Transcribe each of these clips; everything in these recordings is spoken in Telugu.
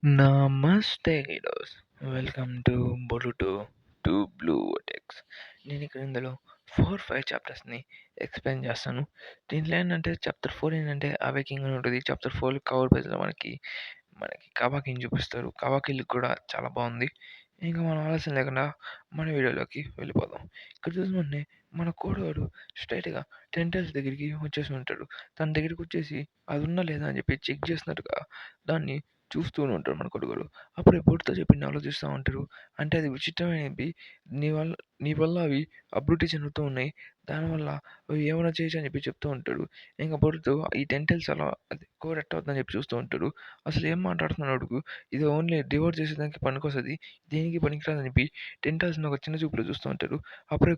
నమస్తే గైడోస్. Welcome to Boruto to blue టెక్స్. నేను ఇక్కడ ఇందులో 4-5 చాప్టర్స్ని ఎక్స్ప్లెయిన్ చేస్తాను. దీంట్లో ఏంటంటే చాప్టర్ 4 ఏంటంటే అవేకింగ్ అని ఉంటుంది. చాప్టర్ 4 కవర్ పేజ్లో మనకి కవాకిని చూపిస్తారు. కవాకి లుక్ కూడా చాలా బాగుంది. ఇంకా మనం ఆలస్యం లేకుండా మన వీడియోలోకి వెళ్ళిపోదాం. ఇక్కడ చూసుకుంటే మన కోడవాడు స్ట్రైట్గా టెంటల్స్ దగ్గరికి వచ్చేసి ఉంటాడు. తన దగ్గరికి వచ్చేసి అది ఉందా లేదా అని చెప్పి చెక్ చేసినట్టుగా దాన్ని చూస్తూనే ఉంటాడు మన కొడుకుడు. అప్పుడు ఎప్పుడుతో చెప్పి ఆలోచిస్తూ ఉంటారు. అంటే అది విచిత్రమైనవి. నీ వల్ల అవి అభివృద్ధి చెందుతూ ఉన్నాయి. దానివల్ల అవి ఏమైనా చేయొచ్చు అని చెప్పి చెప్తూ ఉంటాడు. ఇంకా పొడుతూ ఈ టెంటల్స్ అలా అది కోరెక్ట్ అవుతుందని చెప్పి చూస్తూ ఉంటాడు. అసలు ఏం మాట్లాడుతున్నాడు అడుగు, ఇది ఓన్లీ డివోర్స్ చేసేదానికి పనికొస్తుంది, దేనికి పనికిరాదని చెప్పి టెంటల్స్ని ఒక చిన్న చూపులో చూస్తూ ఉంటాడు. అప్పుడే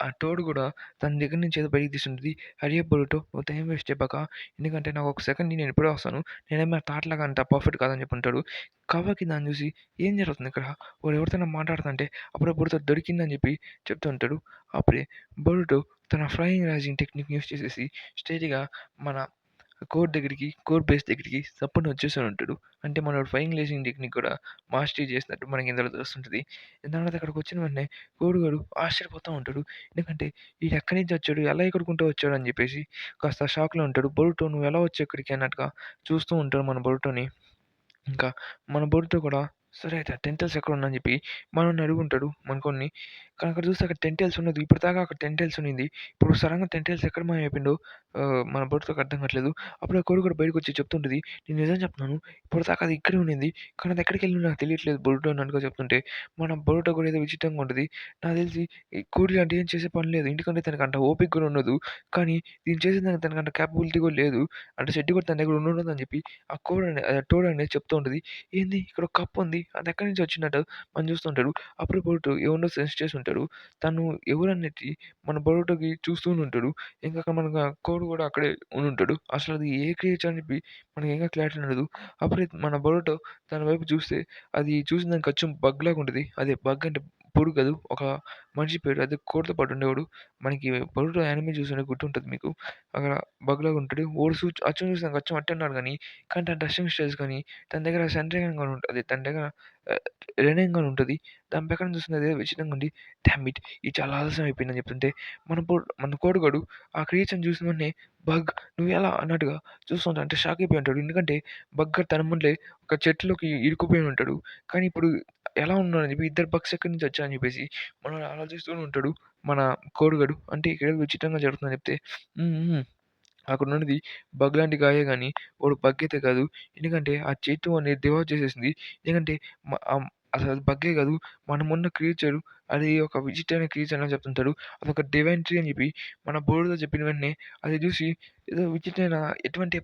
ఆ తోడు కూడా తన దగ్గర నుంచి ఏదో బయటికి తీస్తుంటుంది. అరే బొరుటో, నువ్వు టైం వేస్ట్ చెప్పాక, ఎందుకంటే నాకు ఒక సెకండ్ నేను ఇప్పుడే వస్తాను, నేనేమైనా తాటలాగా అంత పర్ఫెక్ట్ కాదని చెప్పి ఉంటాడు. కవ్వకి దాన్ని చూసి ఏం జరుగుతుంది ఇక్కడ, వాడు ఎవరితోనో మాట్లాడుతుంటే అప్పుడే బొరుతో దొరికిందని చెప్పి చెప్తూ ఉంటాడు. అప్పుడే బొరుటో తన ఫ్లయింగ్ రైజింగ్ టెక్నిక్ యూస్ చేసేసి స్ట్రైట్‌గా మన కోర్ బేస్ దగ్గరికి సప్పున వచ్చేసి ఉంటాడు. అంటే మనోడు ఫ్లయింగ్ లేజింగ్ టెక్నిక్ కూడా మాస్టరీ చేసినట్టు మనకి ఇందులో తెలుస్తుంటది. దాని తర్వాత అక్కడికి వచ్చిన వెంటనే కోడిగాడు ఆశ్చర్యపోతా ఉంటాడు. ఎందుకంటే ఈడు ఎక్కడి నుంచి వచ్చాడు, ఎలా ఎగురుకుంటూ వచ్చాడు అని చెప్పేసి కాస్త షాక్‌లో ఉంటాడు. బొరుటో నువ్వు ఎలా వచ్చావు ఇక్కడికి అన్నట్టుగా చూస్తూ ఉంటాడు మన బొరుటోని. ఇంకా మన బొరుటో కూడా సరే అయితే ఆ టెంటల్స్ ఎక్కడున్నా అని చెప్పి మనోడిని అడుగుంటాడు మనకోడిని. కానీ అక్కడ చూస్తే అక్కడ టెంటల్స్ ఉండదు. ఇప్పటిదాకా అక్కడ టెంటల్స్ ఉన్నింది. ఇప్పుడు సడన్‌గా టెంటల్స్ ఎక్కడ మాయమైపోయిందో మన బొరుటోకి అర్థం కావట్లేదు. అప్పుడు ఆ కోడి కూడా బయటకొచ్చి చెప్తుంటది. నేను నిజం చెప్తున్నాను. ఇప్పటిదాకా అది ఇక్కడే ఉండింది. కానీ అది ఎక్కడికెళ్ళిందో నాకు తెలియట్లేదు బొరుటో అన్నట్టుగా చెప్తుంటే, మన బొరుటో కూడా ఏదో విచిత్రంగా ఉంటది. నాకు తెలిసి ఈ కోడి లాంటివి ఏం చేసే పని లేదు. ఎందుకంటే తనకంత ఓపిక కూడా ఉండదు. కానీ దీన్ని చేసేదానికి తనకంత కేపబిలిటీ కూడా లేదు. అంటే శెట్టి కూడా తన దగ్గర ఉండుండదని చెప్పి ఆ తోడనేది చెప్తూ ఉంటది. ఏంది ఇక్కడ ఒక కప్పుంది, అది ఎక్కడి నుంచి వచ్చినట్టు మనం చూస్తుంటాడు. అప్పుడు బొరుటో ఎవరినో సెన్స్ చేసుంటాడు. తను ఎవరనేది మన బొరుటోకి చూస్తూనే ఉంటాడు. ఇంకా అక్కడ మనకు కోడి కూడా అక్కడే ఉండుంటాడు. అసలు అది ఏ క్రియేచర్ అని చెప్పి మనకి ఇంకా క్లారిటీ ఉండదు. అప్పుడే మన బొరుటో తన వైపు చూస్తే అది చూసిన దానికి అచ్చం బగ్ లాగా ఉంటది. అదే బగ్ అంటే పురుగు కాదు. ఒక మనిషి పేరు. అదే కోడితో పాటు ఉండేవాడు. మనకి బొరుటో యానిమే చూసుంటే గుర్తుంటది మీకు. అక్కడ బగ్ లాగా ఉంటాడు. వాడు అచ్చం చూసినాక అచ్చం అట్టే ఉన్నాడు గానీ, కానీ తన డ్రెస్సింగ్ స్టైల్స్ కానీ, తన దగ్గర సెంట్రింగ్ గాని ఉంటది. తన దగ్గర రెనెన్ గాని ఉంటది. దాని ప్రకారం చూస్తుంటే అదేదో విచిత్రంగా ఉంది. Damn it! ఇది చాలా ఆలస్యం అయిపోయిందని చెప్తుంటే మన కోడిగాడు ఆ క్రియేచర్‌ని చూసిన వెంటనే బగ్ నువ్వెలా అన్నట్టుగా చూస్తుంటాడు. అంటే షాక్ అయిపోయి ఉంటాడు. ఎందుకంటే బగ్ తన ముందే ఒక చెట్టులోకి ఇరుక్కుపోయి ఉంటాడు. కానీ ఇప్పుడు ఎలా ఉన్నాడని చెప్పి ఇద్దరు బగ్స్ ఎక్కడి నుంచి వచ్చాయని చెప్పేసి మనోడు ఆలోచిస్తూనే ఉంటాడు. మన కోడిగాడు. అంటే ఇక్కడ ఏదో విచిత్రంగా జరుగుతుందని చెప్తే హ్మ్. హ్మ్. అక్కడున్నది బగ్ లాంటి గాయే గానీ, వాడు బగ్ అయితే కాదు. ఎందుకంటే ఆ చెట్టు అనేది డివైడ్ చేసేసింది. ఎందుకంటే మ అసలది బగ్గే కాదు. మనమున్న క్రియేచరు అది ఒక విచిత్రమైన క్రియేచర్ అని చెప్తుంటాడు. అదొక డివైన్ ట్రీ అని చెప్పి మన బోర్డ్‌లో చెప్పిన వెంటనే అది చూసి ఏదో విచిత్రమైన ఎటువంటి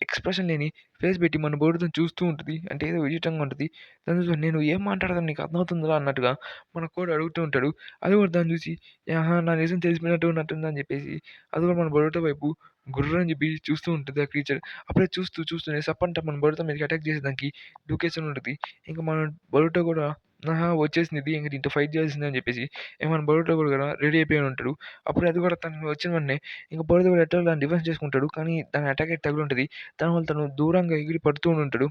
ఎక్స్‌ప్రెషన్ లేని ఫేస్ పెట్టి మన బోర్డ్‌తోని చూస్తూ ఉంటది. అంటే ఏదో విచిత్రంగా ఉంటది. దాన్ని చూసి నేను ఏం మాట్లాడుతున్నాను నీకు అర్థమవుతుందా అన్నట్టుగా మన కోడి అడుగుతూ ఉంటాడు. అది కూడా దాన్ని చూసి ఆహా! నా నిజం తెలిసిపోయినట్టు ఉన్నట్టుందని చెప్పేసి అది కూడా మన బోర్డో వైపు గుర్రని చెప్పి చూస్తూ ఉంటది ఆ క్రీచర్. అప్పుడే చూస్తూనే సప్పంట మన బరుతో మీదకి అటాక్ చేసేదానికి దూకేస్తూనే ఉంటది. ఇంక మన బరుటో కూడా ఆహా! వచ్చేసింది ఇంక దీంతో ఫైట్ చేయాల్సిందే అని చెప్పేసి మన బరుటో కూడా రెడీ అయిపోయి ఉంటాడు. అప్పుడు అది కూడా తను వచ్చిన వెంటనే ఇంక బరుతో కూడా ఎట్లాగో దాన్ని డిఫెన్స్ చేసుకుంటాడు. కానీ దాని అటాక్ అయితే తగులుంటది. దానివల్ల తను దూరంగా ఎగిరి పడుతూ ఉంటాడు.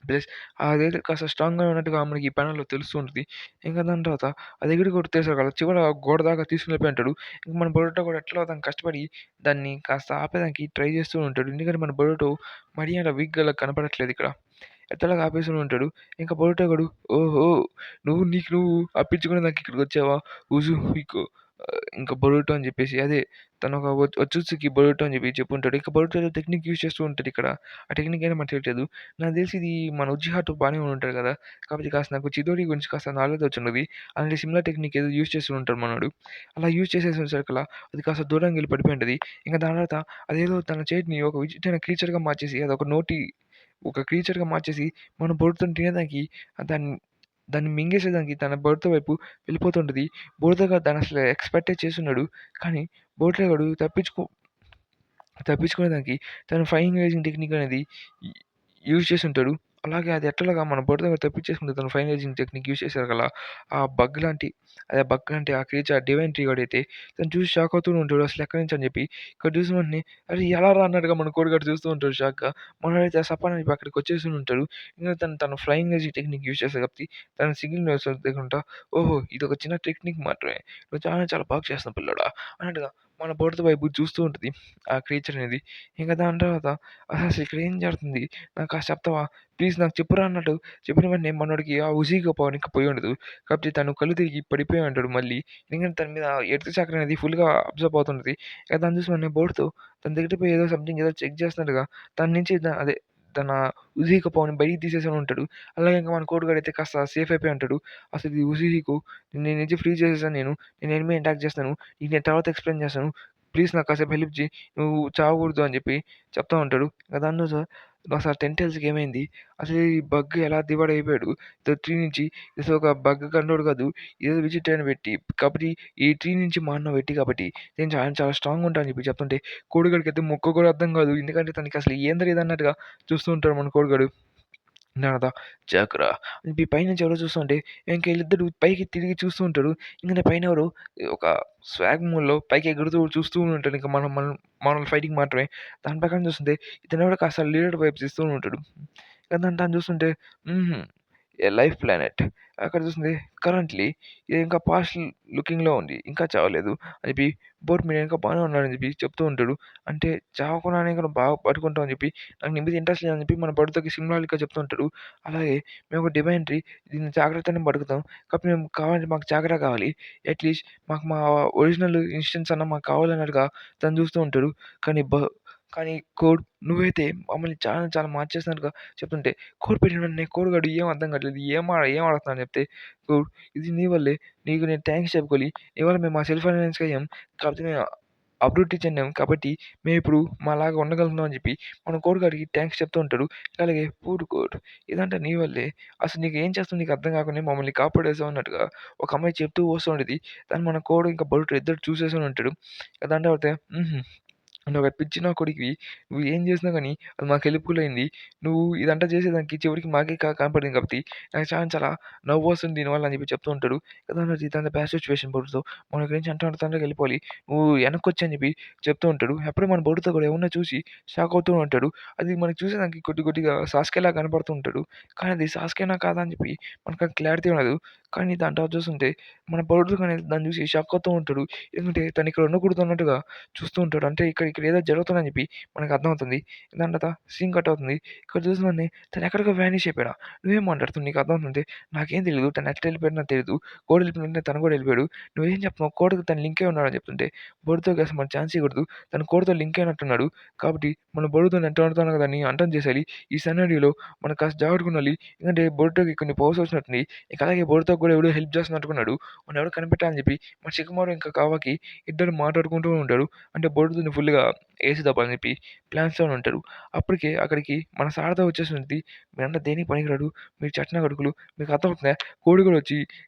ప్లస్ అదైతే కాస్త స్ట్రాంగ్‌గా ఉన్నట్టుగా మనకి ఈ ప్యానెల్‌లో తెలుస్తూ ఉంటది. ఇంక దాని తర్వాత అది ఎగిరి కొట్టేసారు చివర గోడ దాకా తీసుకొని వెళ్ళిపోయి ఉంటాడు. ఇంక మన బొరుటో కూడా ఎట్లాగో దాన్ని కష్టపడి దాన్ని కాస్త ఆపేదానికి ట్రై చేస్తూ ఉంటాడు. ఎందుకంటే మన బొరుటో మరీ అంత వీక్‌గా కనపడట్లేదు ఇక్కడ. ఎట్లాగో ఆపేస్తూనే ఉంటాడు. ఇంక బొరుటో గాడు ఓహో! నీకు నువ్వు అప్పించుకునేదానికి ఇక్కడికొచ్చావా? ఉజు ఇకో ఇంక బొరుటో అని చెప్పేసి అదే తనొక ఒత్సుత్సుకి బొరుటో అని చెప్పి చెప్పుంటాడు. ఇక బొరుటో ఏదో టెక్నిక్ యూజ్ చేస్తూ ఉంటాడిక్కడ. ఆ టెక్నిక్ ఏంటో మనకు తెలియట్లేదు. నాకు తెలిసి ఇది మన ఉచిహాతో బానే ఉంటాడు కదా! కాకపోతే కాస్త నాకు చిదోరి గురించి కాస్త నాలెడ్జ్ వచ్చున్నది. అలాంటి సిమిలర్ టెక్నిక్ ఏదో యూజ్ చేస్తూ ఉంటాడు మనోడు. అలా యూజ్ చేసేసరికల్లా అది కాస్త దూరంగెళ్ళి పడిపోయుంటది. ఇంక దాని తర్వాత అదేదో తన చేతిని ఒక విచిత్రమైన క్రీచర్‌గా మార్చేసి ఒక క్రీచర్‌గా మార్చేసి మన బొరుతోని తినేదానికి దాన్ని దాన్ని మింగేసేదానికి తన బొరుతో వైపు వెళ్ళిపోతుంటది. బురదగా తనసలు ఎక్స్‌పెక్టే చేసున్నాడు. కానీ బోట్‌గాడు తప్పించుకునేదానికి తను ఫ్లయింగ్ రేసింగ్ టెక్నిక్ అనేది యూజ్ చేసుంటాడు. అలాగే అది ఎట్లాగా మన బురద తప్పించేసుకుంటే తను ఫైన్ ఎజింగ్ టెక్నిక్ యూజ్ చేశారు కదా! ఆ బగ్ లాంటి బగ్ లాంటి ఆ క్రియేచర్ డివైన్ ట్రీ వాడైతే తను చూసి షాక్ అవుతూనే ఉంటాడు. అసలు ఎక్కడి నుంచి అని చెప్పి. ఇక్కడ చూసిన వెంటనే అరే! ఎలా రా అన్నట్టుగా మన కోడిగాడు చూస్తూ ఉంటాడు షాక్‌గా. మనోడైతే సపన్ అని చెప్పి అక్కడికి వచ్చేసి ఉంటాడు. ఇంక తను ఫ్లయింగ్ ఎజింగ్ టెక్నిక్ యూజ్ చేస్తాడు కాబట్టి తన సిగ్నల్ తెలియకుండా ఓహో! ఇదొక చిన్న టెక్నిక్ మాత్రమే. నువ్వు చాలా చాలా బాగా చేస్తున్నావు పిల్లోడా అన్నట్టుగా మన బురద వైపు చూస్తూ ఉంటది. ఆ క్రియేచర్ అనేది. ఇంక దాని తర్వాత అసలు ఇక్కడ ఏం జరుగుతుంది? నాకు కాస్త చెప్తావా? ప్లీజ్ నాకు చెప్పురా అన్నట్టు చెప్పిన వెంటనే మనోడికి ఆ ఉజీగా పవర్ ఇంకా పోయి ఉండదు. కాబట్టి తను కళ్ళు తిరిగి పడిపోయి ఉంటాడు మళ్ళీ. ఎందుకంటే తన మీద ఎర్త్ చక్రం అనేది ఫుల్‌గా అబ్జర్వ్ అవుతుంటది. ఇక దాన్ని చూసి వెంటనే బోర్డ్‌తో తన దగ్గరికి పోయి ఏదో సంథింగ్ ఏదో చెక్ చేస్తున్నట్టుగా తన నుంచి అదే తన ఉజీగా పవర్‌ని బయటికి తీసేసని ఉంటాడు. అలాగే ఇంక మన కోడిగాడైతే కాస్త సేఫ్ అయిపోయి ఉంటాడు. అసలు ఈ ఉజీకు నీ నుంచి ఫ్రీ చేసేసాను నేను. నేను ఎనిమీని అటాక్ చేస్తాను. నీకు నేను తర్వాత ఎక్స్‌ప్లెయిన్ చేస్తాను. ప్లీజ్ నాకు కాసేపు హెల్ప్ చెయి. నువ్వు చావకూడదు అని చెప్పి చెప్తా ఉంటాడు. ఇక దాని తర్వాత అసలు 10 టైల్స్‌కి ఏమైంది? అసలు ఈ బగ్ ఎలా డివైడ్ అయిపోయాడు. ట్రీ నుంచి అసలు ఒక బగ్ కంట్రోల్ కాదు. ఏదో విచిత్రమైన వ్యక్తి. కాబట్టి ఈ ట్రీ నుంచి మారిన వ్యక్తి కాబట్టి నేను చాలా చాలా స్ట్రాంగ్‌గా ఉంటా అని చెప్పి చెప్తుంటే కోడిగాడికైతే ముక్క కూడా అర్థం కాదు. ఎందుకంటే తనకి అసలు ఏం తెలీదన్నట్టుగా చూస్తూ ఉంటాడు మన కోడిగాడు. నాదా జాగ్రా అని చెప్పి పైనుంచి ఎవరో చూస్తుంటే ఇంక వీళ్ళిద్దరూ పైకి తిరిగి చూస్తూ ఉంటారు. ఇంకనే పైనెవరో ఒక స్వాగ్ మూడ్‌లో పైకి ఎగురుతూ చూస్తూ ఉంటాడు. ఇంక మనోళ్ళ ఫైటింగ్ మాత్రమే. దాని ప్రకారం చూస్తుంటే ఇతనెవడో కాస్త లీడర్ వైబ్స్ ఇస్తూ ఉంటాడు. దాన్ని చూస్తుంటే హుహు. ఏ లైఫ్ ప్లానెట్. అక్కడ చూస్తుంటే కరెంట్‌లీ ఇది ఇంకా పాస్ట్ లుకింగ్‌లో ఉంది. ఇంకా చావలేదు అని చెప్పి బోట్ మీద ఇంకా బానే ఉన్నాడని చెప్పి చెప్తూ ఉంటాడు. అంటే చావకుండానే ఇంకా నువ్వు బాగా పట్టుకుంటావు అని చెప్పి నాకు నీ మీద ఇంట్రెస్ట్ లేదని చెప్పి మన బర్డ్‌తోకి సింబాలిక్‌గా చెప్తూ ఉంటాడు. అలాగే మేము ఒక డివైన్ ట్రీ దీన్ని జాగ్రత్తగానే పట్టుకుతాం. కాబట్టి మేము కావాలంటే మాకు జాగ్రత్త కావాలి. అట్‌లీస్ట్ మాకు మా ఒరిజినల్ ఇన్‌స్టెన్స్ అన్నా మాకు కావాలన్నట్టుగా తను చూస్తూ ఉంటాడు. కానీ కానీ కోడ్ నువ్వైతే మమ్మల్ని చాలా చాలా మార్చేసినట్టుగా చెప్తుంటే కోడ్ పెట్టిన వెంటనే కోడిగాడు ఏం అర్థం కావట్లేదు. ఏం ఆడుతున్నావు అని చెప్తే కోడ్ ఇది నీ వల్లే. నీకు నేను థాంక్స్ చెప్పుకోవాలి. నీ వల్ల మేము మా సెల్ఫ్ ఫైనాన్స్ అయ్యాం. కాకపోతే మేము అభివృద్ధి చెందాం. కాబట్టి మేమిప్పుడు మాలాగా ఉండగలుగుతున్నాం అని చెప్పి మన కోడిగాడికి థాంక్స్ చెప్తూ ఉంటాడు. అలాగే పూర్ కోడ్ ఇదంతా నీ వల్లే. అసలు నీకు ఏం చేస్తుందో నీకు అర్థం కాకుండా మమ్మల్ని కాపాడేసావు అన్నట్టుగా ఒక అమ్మాయి చెప్తూ వస్తూ ఉంటది. దాన్ని మన కోడ్ ఇంకా బరుటు ఇద్దరు చూసేసని ఉంటాడు. దాని తర్వాత హుహు. నువ్వు పిచ్చి నా కొడికివి. నువ్వు ఏం చేసినా గాని అది మాకు హెల్ప్‌ఫుల్ అయింది. నువ్వు ఇదంతా చేసేదానికి చివరికి మాకే కనపడింది కాబట్టి నాకు చాలా చాలా నవ్వొస్తుంది దీనివల్ల అని చెప్పి చెప్తూ ఉంటాడు. ఇదంతా బ్యాడ్ సిట్యుయేషన్ బోర్డ్‌తో మనం ఇక్కడి నుంచి తొందరగా వెళ్ళిపోవాలి. నువ్వు వెనక్కొచ్చి అని చెప్పి చెప్తూ ఉంటాడు. అప్పుడే మన బోర్డ్‌తో కూడా ఎవరినో చూసి షాక్ అవుతూ ఉంటాడు. అది మనకి చూసేదానికి కొద్దిగా సాస్కేలా కనపడుతూ ఉంటాడు. కానీ అది సాస్కేనా కాదా అని చెప్పి మనకు క్లారిటీ ఉండదు. కానీ దాని తర్వాత చూస్తుంటే మన బోర్డ్‌తో అనేది దాన్ని చూసి షాక్ అవుతూ ఉంటాడు. ఎందుకంటే తను ఇక్కడ ఉండకూడదు అన్నట్టుగా చూస్తూ ఉంటాడు. అంటే ఇక్కడ ఏదో జరుగుతుందని చెప్పి మనకు అర్థమవుతుంది. దాని తర్వాత సీన్ కట్ అవుతుంది. ఇక్కడ చూసిన వెంటనే తను ఎక్కడికో వానిష్ అయిపోయాడా? నువ్వేం మాట్లాడుతున్నావు? నీకు అర్థమవుతుంది. నాకేం తెలీదు. తను ఎట్లా వెళ్ళిపోయాడో నాకు తెలీదు. కోడి వెళ్ళిపోయిన వెంటనే తను కూడా వెళ్ళిపోయాడు. నువ్వేం చెప్తున్నావు? కోడికి తను లింక్ అయి ఉన్నాడని చెప్తుంటే బోర్డ్‌తోకి అసలు మనకు ఛాన్స్ ఇవ్వకూడదు. తను కోడితో లింక్ అయినట్టున్నాడు. కాబట్టి మన బోర్డ్‌తోని ఎట్లా పడితే దాన్ని అంతం చేసేయాలి. ఈ సినారియోలో మనం కాస్త జాగ్రత్తగా ఉండాలి. ఎందుకంటే బోర్డ్‌తోకి కొన్ని పవర్స్ వచ్చినట్టున్నాయి. ఇక అలాగే బోర్డ్‌తోకి కూడా ఎవడో హెల్ప్ చేస్తున్నట్టున్నాడు. వాడిని ఎవరో కనిపెట్టాలని చెప్పి మన షికమారు ఇంకా కావాకి ఇద్దరు మాట్లాడుకుంటూ ఉంటారు. అంటే బోర్డ్‌తోని ఫుల్‌గా ఏసి దబ్బాలని చెప్పి ప్లాన్స్‌తోని ఉంటారు. అప్పటికే అక్కడికి మన శారద వచ్చేసింది. మీరంతా దేనికి పనికిరాడు. మీరు చెట్న కొడుకులు. మీకు అర్థమవుతుందా? కోడి కూడా వచ్చి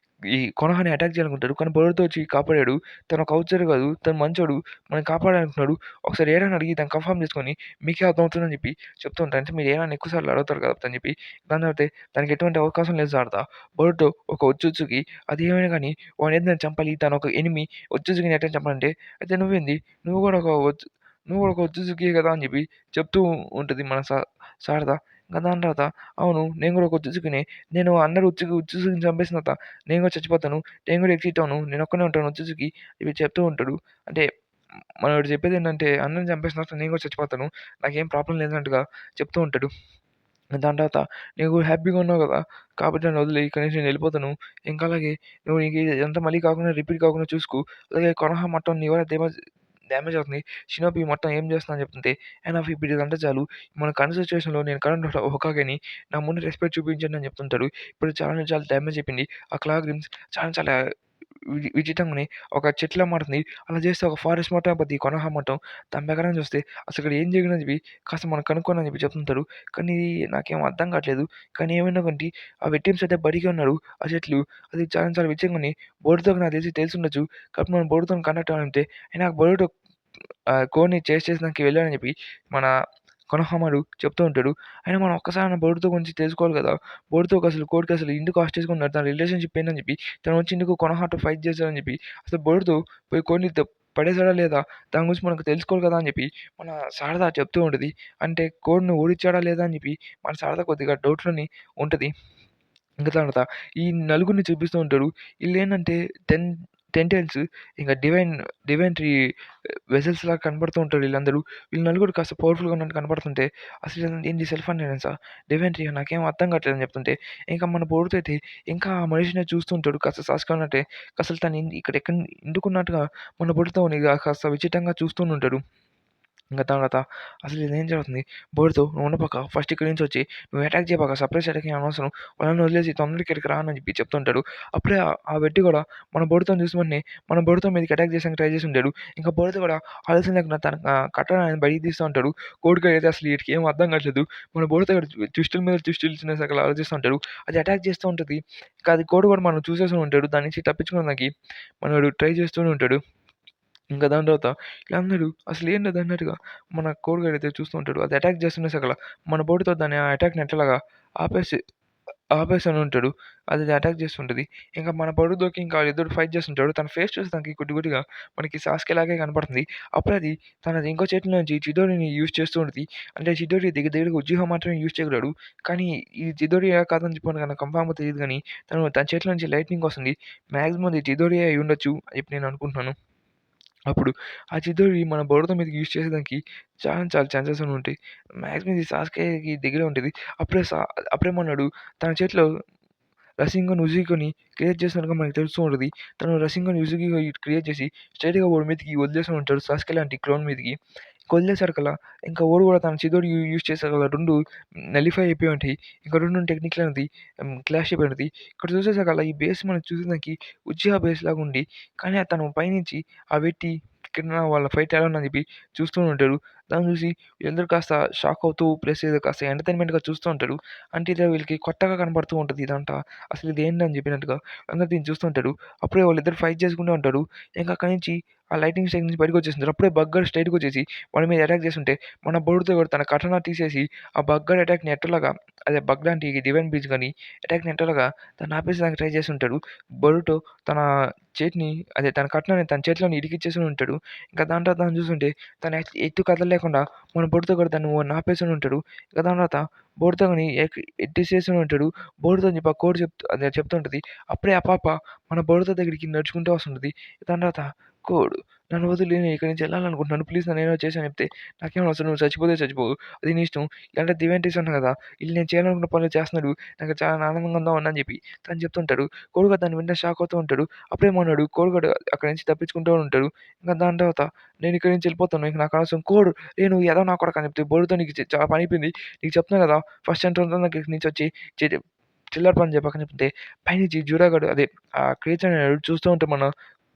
ఈ కొనహాని అటాక్ చేయాలనుకుంటాడు. కానీ బోర్డ్‌తో వచ్చి కాపాడాడు. తను ఒక ఔట్సైడర్ కాదు. తను మంచోడు. మనల్ని కాపాడాలనుకున్నాడు. ఒకసారి ఏరా అని అడిగి దాన్ని కన్ఫర్మ్ చేసుకొని మీకే అర్థమవుతుందని చెప్పి చెప్తూ ఉంటారు. అంటే మీరు ఏరాని ఎక్కువ సార్లు అడుగుతారు కదా! అని చెప్పి దాని తర్వాత దానికి ఎటువంటి అవకాశం లేదు శారద. బోర్డ్‌తో ఒక ఉచ్చు అది ఏమైనా గాని వాడినేదో నేను చంపాలి. తను ఒక ఎనిమీ. ఉచ్చుజుకిని ఎట్లా చంపాలంటే అయితే నువ్వేంది? నువ్వు కూడా ఒక ఒచ్చు నువ్వు కూడా ఒక ఉచ్చుజుకియే కదా! అని చెప్పి చెప్తూ ఉంటది మన శారద. ఇంక దాని తర్వాత అవును. నేను కూడా ఒక ఉచ్చుజుకినే. నేను అందరూ ఉచ్చుజుకిని చంపేసిన తర్వాత నేను కూడా చచ్చిపోతాను. నేను కూడా ఎగ్జిట్ అవ్వను. నేనొక్కడినే ఉంటాను ఉచ్చుజుకి ఇవి చెప్తూ ఉంటాడు. అంటే మనోడు చెప్పేదేంటంటే అందరిని చంపేసిన తర్వాత నేను కూడా చచ్చిపోతాను. నాకేం ప్రాబ్లమ్ లేదన్నట్టుగా చెప్తూ ఉంటాడు. దాని తర్వాత నువ్వు హ్యాపీగా ఉన్నావు కదా! కాబట్టి నన్నొదిలేయి. ఇక్కడి నుంచి నేనెళ్ళిపోతాను. ఇంకా అలాగే నువ్వు నీకు ఇదంతా మళ్ళీ కాకుండా రిపీట్ కాకుండా చూసుకో. అలాగే కొనోహా మొత్తం నీ వల్ల డ్యామేజ్ అవుతుంది. షినోబి మొత్తం ఏం చేస్తున్నా అని చెప్తుంటే నాకు ఇప్పుడు ఇదంతా చాలు. మన కరెంట్ సిట్యుయేషన్‌లో నేను కరెంట్ హోకాగెని నా ముందు రెస్పెక్ట్ చూపించండి అని చెప్తుంటాడు. ఇప్పుడు చాలా అంటే చాలా డ్యామేజ్ అయిపోయింది. ఆ క్లాక్ రిమ్స్ చాలా చాలా విచిత్రంగానే ఒక చెట్టులా మారుతుంది. అలా చేస్తే ఒక ఫారెస్ట్ మొత్తం అయిపోద్ది ఈ కొనోహా మొత్తం. దాని ప్రకారం చూస్తే అసలు ఇక్కడ ఏం జరిగిందని చెప్పి కాస్త మనం కనుక్కోండి అని చెప్పి చెప్తుంటారు. కానీ నాకేం అర్థం కావట్లేదు. కానీ ఏమైనా ఒకటి ఆ విక్టిమ్స్ అయితే బతికే ఉన్నారు. ఆ చెట్లు అది చాలా చాలా విచిత్రంగా ఉన్నాయి. బోర్డ్‌తో నాకు తెలిసుండొచ్చు. కాబట్టి మనం బోర్డ్‌తోని కనెక్ట్ అవ్వాలంటే అయినా బోర్డ్ కోడ్‌ని చేస్ చేసినానికి వెళ్ళాడని చెప్పి మన కొనోహమారు చెప్తూ ఉంటాడు. అయినా మనం ఒక్కసారైనా బోరుతో గురించి తెలుసుకోవాలి కదా! కోడికి అసలు ఎందుకు హాస్టేజ్ ఉన్నాడు? తన రిలేషన్‌షిప్ ఏందని చెప్పి, తను వచ్చి ఎందుకు కొనోహాతో ఫైట్ చేశాడని చెప్పి, అసలు బోరుతో పోయి కోడిని పడేసాడా లేదా? దాని గురించి మనకు తెలుసుకోవాలి కదా! అని చెప్పి మన శారద చెప్తూ ఉంటది. అంటే కోడిని ఓడించాడా లేదా అని చెప్పి మన శారద కొద్దిగా డౌట్‌లోని ఉంటది. ఇంక తర్వాత ఈ నలుగురిని చూపిస్తూ ఉంటాడు. ఈళ్ళేంటంటే 10 టెయిల్స్ ఇంక డివైన్ ట్రీ వెసెల్స్‌లాగా కనపడుతూ ఉంటారు ఈళ్ళందరూ. వీళ్ళు నలుగురు కాస్త పవర్‌ఫుల్‌గా ఉన్నట్టు కనపడుతుంటే, అసలు ఏంది సెల్ఫ్ అన్‌అవేర్‌నెస్సా? డివైన్ ట్రీ నాకేం అర్థం కావట్లేదని చెప్తుంటే, ఇంక మన బోరుతో అయితే ఇంకా ఆ మనిషినే చూస్తూ ఉంటాడు. కాస్త సాస్కా ఉన్నట్టే. అసలు తను ఇక్కడ ఎందుకున్నట్టుగా మన బోరుతోని కాస్త విచిత్రంగా చూస్తూనే ఉంటాడు. ఇంక తర్వాత అసలు ఇదేం జరుగుతుంది? బోర్డ్‌తో "నువ్వు ఉండబాక. ఫస్ట్ ఇక్కడి నుంచి వచ్చెయి. నువ్వు అటాక్ చేయబాక. సర్ప్రైజ్ అటాక్ ఏం అనవసరం. వాళ్ళని వదిలేసి తొందరగా ఇక్కడికి రా" అని చెప్పి చెప్తుంటాడు. అప్పుడే ఆ వ్యక్తి కూడా మన బోర్డ్‌తోని చూసిన వెంటనే మన బోర్డ్‌తో మీదకి అటాక్ చేయడానికి ట్రై చేసి ఉంటాడు. ఇంకా బోర్డ్ కూడా ఆలోచన లేకుండా తన కట్టడాన్ని బయటికి తీస్తూ ఉంటాడు. కోడికైతే అసలు వీడికి ఏం అర్థం కావట్లేదు. మన బోర్డ్‌తో ట్విస్టుల మీద ట్విస్టులు చిన్న సకలు ఆలోచిస్తూ ఉంటాడు. అది అటాక్ చేస్తూ ఉంటది. ఇంకా అది కోడి కూడా మనం చూసేసి ఉంటాడు. దాని నుంచి తప్పించుకోవడానికి మనోడు ట్రై చేస్తూనే ఉంటాడు. ఇంకా దాని తర్వాత ఈళ్ళందరూ అసలేంటది అన్నట్టుగా మన కోడిగాడైతే చూస్తూ ఉంటాడు. అది అటాక్ చేస్తున్న సకల మన బోటుతో దాన్ని ఆ అటాక్‌ని ఎట్లాగా ఆపేసి ఆపేసని ఉంటాడు. అది అటాక్ చేస్తుంటది. ఇంకా మన బోటుతోకి ఇంకా వాళ్ళిద్దరు ఫైట్ చేస్తుంటాడు. తన ఫేస్ చూసేదానికి కొద్దిగా మనకి సాస్కే లాగే కనపడుతుంది. అప్పుడే అది తనది ఇంకో చేతిలో నుంచి చిడోరిని యూజ్ చేస్తూ ఉంటది. అంటే చిడోరి దగ్గర దగ్గరగా ఉజ్జీహా మాత్రమే యూజ్ చేయగలడు. కానీ ఈ చిడోరియా కాదని చెప్పి మనకు కన్ఫర్మ్‌గా తెలీదు గానీ తన చేతిలో నుంచి లైట్నింగ్ వస్తుంది. మాక్సిమం ఇది చిడోరియే అయ్యుండొచ్చు అని చెప్పి నేను అనుకుంటున్నాను. అప్పుడు ఆ చితోడి మన బోర్డతో మీదకి యూజ్ చేసేదానికి చాలా ఛాన్సెస్ ఉంటాయి. మాక్సిమం ఇది సాస్కేకి దగ్గరే ఉంటది. అప్పుడే మనోడు తన చేతిలో రసింగన్, ఉజుగిని క్రియేట్ చేసినట్టుగా మనకు తెలుస్తూ ఉంటది. తను రసింగన్, ఉజుగి క్రియేట్ చేసి స్ట్రెయిట్‌గా వాడి మీదకి వదిలేసి ఉంటాడు. సాస్కే లాంటి క్లోన్ మీదకి. వదిలేసరికల్లా ఇంకా వాడు కూడా తన చితోడి యూజ్ చేసాకల్లా 2 నలిఫై అయిపోయి ఉంటాయి. ఇంకా 2 టెక్నిక్‌లు అనేది క్లాష్ అయిపోయి ఉంటది. ఇక్కడ చూసేసరికల్లా ఈ బేస్ మనం చూసేదానికి ఉచిహా బేస్ లాగా ఉండి కానీ తను పైనుంచి ఆ వ్యక్తి కింద వాళ్ళ ఫైట్ ఎలా ఉందని చెప్పి చూస్తూ ఉంటాడు. దాన్ని చూసి వీళ్ళందరూ కాస్త షాక్ అవుతూ ప్లస్ ఏదో కాస్త ఎంటర్‌టైన్‌మెంట్‌గా చూస్తూ ఉంటారు. అంటే ఇదే వీళ్ళకి కొత్తగా కనపడుతూ ఉంటది ఇదంతా. అసలు ఇదేంటని చెప్పినట్టుగా అందరూ దీన్ని చూస్తూ ఉంటారు. అప్పుడే వాళ్ళిద్దరు ఫైట్ చేసుకుంటూ ఉంటారు. ఇంక అక్కడి నుంచి ఆ లైటింగ్ స్టైల్ నుంచి బయటకొచ్చేసింటారు. అప్పుడే బగ్గాడు స్ట్రెయిట్‌గా వచ్చేసి వాడి మీద అటాక్ చేస్తుంటే మన బోర్డ్‌తో కూడా తన కటానా తీసేసి ఆ బగ్గాడి అటాక్‌ని ఎట్టలాగా అదే బగ్ లాంటి డివైన్ బీచ్ గాని అటాక్‌ని ఎట్టలాగా దాన్ని ఆపేసేదానికి ట్రై చేస్తుంటాడు. బోరుటో తన చేతిని తన కట్నాన్ని తన చేతిలోని ఇరికిచ్చేసి ఉంటాడు. ఇంకా దాని తర్వాత దాన్ని చూస్తుంటే తను ఎటు కదలలేకుండా మన బోర్డ్‌తో కూడా దాన్ని ఆపేసని ఉంటాడు. ఇక దాని తర్వాత బోర్డ్‌తోని ఎత్తేసేసి ఉంటాడు. బోర్డ్‌తోని చెప్పి ఆ కోడ్ చెప్తుంటది. అప్పుడే ఆ పాప మన బోర్డ్‌తో దగ్గరికి నడుచుకుంటూ వస్తుంటది. దాని తర్వాత కోడ్ నన్ను వదిలి నేను ఇక్కడి నుంచి ఎళ్ళాలనుకుంటున్నాను. ప్లీజ్ నన్నేదో చేసి అని చెప్తే నాకేం అవసరం నువ్వు చచ్చిపోతే చచ్చిపో. అది నీ ఇష్టం. ఇలాంటి దివ్యాంటీస్ అన్నా కదా! ఈళ్ళు నేను చేయాలనుకున్న పనులు చేస్తున్నాడు. నాకు చాలా ఆనందంగా ఉందని చెప్పి తను చెప్తుంటాడు. కోడిగాడు దాన్ని వింటే షాక్ అవుతూ ఉంటాడు. అప్పుడే మనోడు కోడిగాడు అక్కడి నుంచి తప్పించుకుంటూ ఉంటాడు. ఇంక దాని తర్వాత నేను ఇక్కడి నుంచి వెళ్ళిపోతాను. ఇంక నాకు అనవసరం కోడ్ "రేయ్ నువ్వు ఎదవ నా కొడకా" అని చెప్తే బోరుతో నీకు చాలా పని అయిపోయింది. నీకు చెప్తున్నా కదా! ఫస్ట్ ఎంటర్ దగ్గర నుంచి వచ్చి చి చిల్లర పని చెప్పకని చెప్తే పైనుంచి జూరాగాడు ఆ క్రియేచర్ అనేవాడు చూస్తూ ఉంటే మన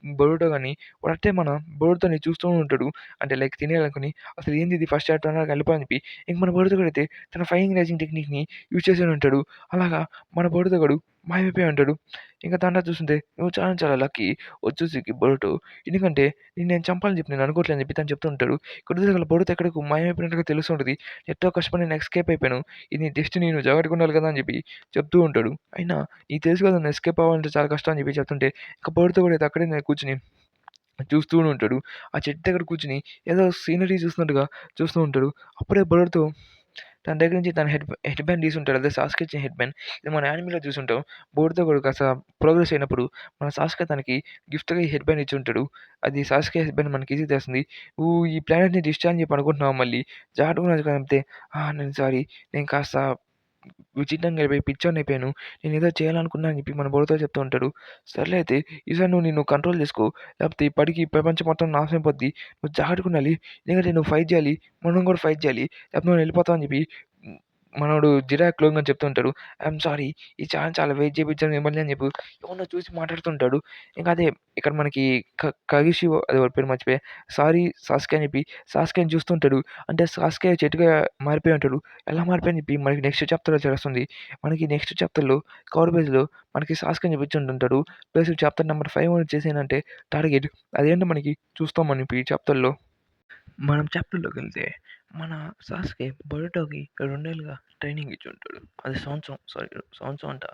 బోరుటో గాని వాడట్టే మన బోరుతోని చూస్తూ ఉంటాడు. అంటే లైక్ తినేయాలనుకుని అసలు ఏందిది ఫస్ట్ చాప్టర్‌లోకి వెళ్ళిపో అని చెప్పి ఇంక మన బోరుతగాడైతే తన ఫైరింగ్ రేజింగ్ టెక్నిక్‌ని యూజ్ చేసే ఉంటాడు. అలాగా మన బోరుతగాడు మాయమైపోయి ఉంటాడు. ఇంక దాంట్లో చూస్తుంటే నువ్వు చాలా లక్కీ వచ్చేసి బోరుటో. ఎందుకంటే నేను చంపాలని చెప్పి నేను అనుకోవట్లేదు అని చెప్పి తను చెప్తూ ఉంటాడు. కొద్దిసేపట్లో బోరుతో ఎక్కడికో మాయమైపోయినట్టుగా తెలుస్తుంటది. ఎట్టో కష్టపడి నేను ఎస్కేప్ అయిపోయాను. ఇది నీ డెస్టినీ నువ్వు జాగ్రత్తగా ఉండాలి కదా! అని చెప్పి చెప్తూ ఉంటాడు. అయినా నీకు తెలుసు కదా! నువ్వు ఎస్కేప్ అవ్వాలంటే చాలా కష్టం అని చెప్పి చెప్తుంటే ఇంక బోరుతో కూడా అయితే అక్కడే కూర్చొని చూస్తూనే ఉంటాడు. ఆ చెట్టు దగ్గర కూర్చొని ఏదో సీనరీ చూస్తున్నట్టుగా చూస్తూ ఉంటాడు. అప్పుడే బోరుతో తన దగ్గర నుంచి తన హెడ్ బ్యాండ్ తీసుంటాడు. అదే సాస్కే ఇచ్చిన హెడ్ బ్యాండ్. ఇది మన యానిమేలో చూసుంటాం. బోర్డ్‌తో కూడా కాస్త ప్రోగ్రెస్ అయినప్పుడు మన సాస్కే తనకి గిఫ్ట్‌గా ఈ హెడ్ బ్యాండ్ ఇచ్చుంటాడు. అది సాస్కే హెడ్ బ్యాండ్ మనకి ఈజీగా తెలుస్తుంది. "నువ్వు ఈ ప్లానెట్‌ని డిస్ట్రాయ్ అని చెప్పి అనుకుంటున్నావా మళ్ళీ? జాగ్రత్తగా ఉండాలి కదా!" చెప్తే నేను సారీ నేను కాస్త విచిత్రంగా అయిపోయి పిచ్చోడినయిపోయాను. నేనేదో చేయాలనుకున్నా అని చెప్పి మన బుర్రతో చెప్తూ ఉంటాడు. సర్లే అయితే ఈసారి నువ్వు నిన్ను కంట్రోల్ చేసుకో. లేకపోతే ఈ ప్రపంచం మొత్తం నాశనం అయిపోద్ది. నువ్వు జాగ్రత్తగుండాలి. ఎందుకంటే నువ్వు ఫైట్ చేయాలి. మనం కూడా ఫైట్ చేయాలి. లేకపోతే మనం వెళ్ళిపోతాం అని చెప్పి మనోడు జిరాక్ క్లోన్ అని చెప్తూ ఉంటాడు. ఐయామ్ సారీ ఈ చాలా వెయిట్ చేపించాను మిమ్మల్ని అని చెప్పి ఎవరినో చూసి మాట్లాడుతుంటాడు. ఇంకా అదే ఇక్కడ మనకి కగిషివో అదే వాడి పేరు మర్చిపోయా. సారీ సాస్కే అని చెప్పి సాస్కేని చూస్తుంటాడు. అంటే సాస్కే చెట్టుగా మారిపోయి ఉంటాడు. ఎలా మారిపోయాడని చెప్పి మనకి నెక్స్ట్ చాప్టర్‌లో తెలుస్తుంది. మనకి నెక్స్ట్ చాప్టర్‌లో కవర్ పేజ్‌లో మనకి సాస్కేని చూపించుంటుంటాడు. ప్లస్ చాప్టర్ నంబర్ 5 వచ్చేసేంటంటే టార్గెట్ అదేంటో మనకి చూస్తాం మనం ఇప్పుడు ఈ చాప్టర్‌లో. మనం చాప్టర్‌లోకెళ్తే మన సాస్‌కి బొరుటోకి 2 నెలలుగా ట్రైనింగ్ ఇచ్చుంటాడు. అది సంవత్సరం అంట.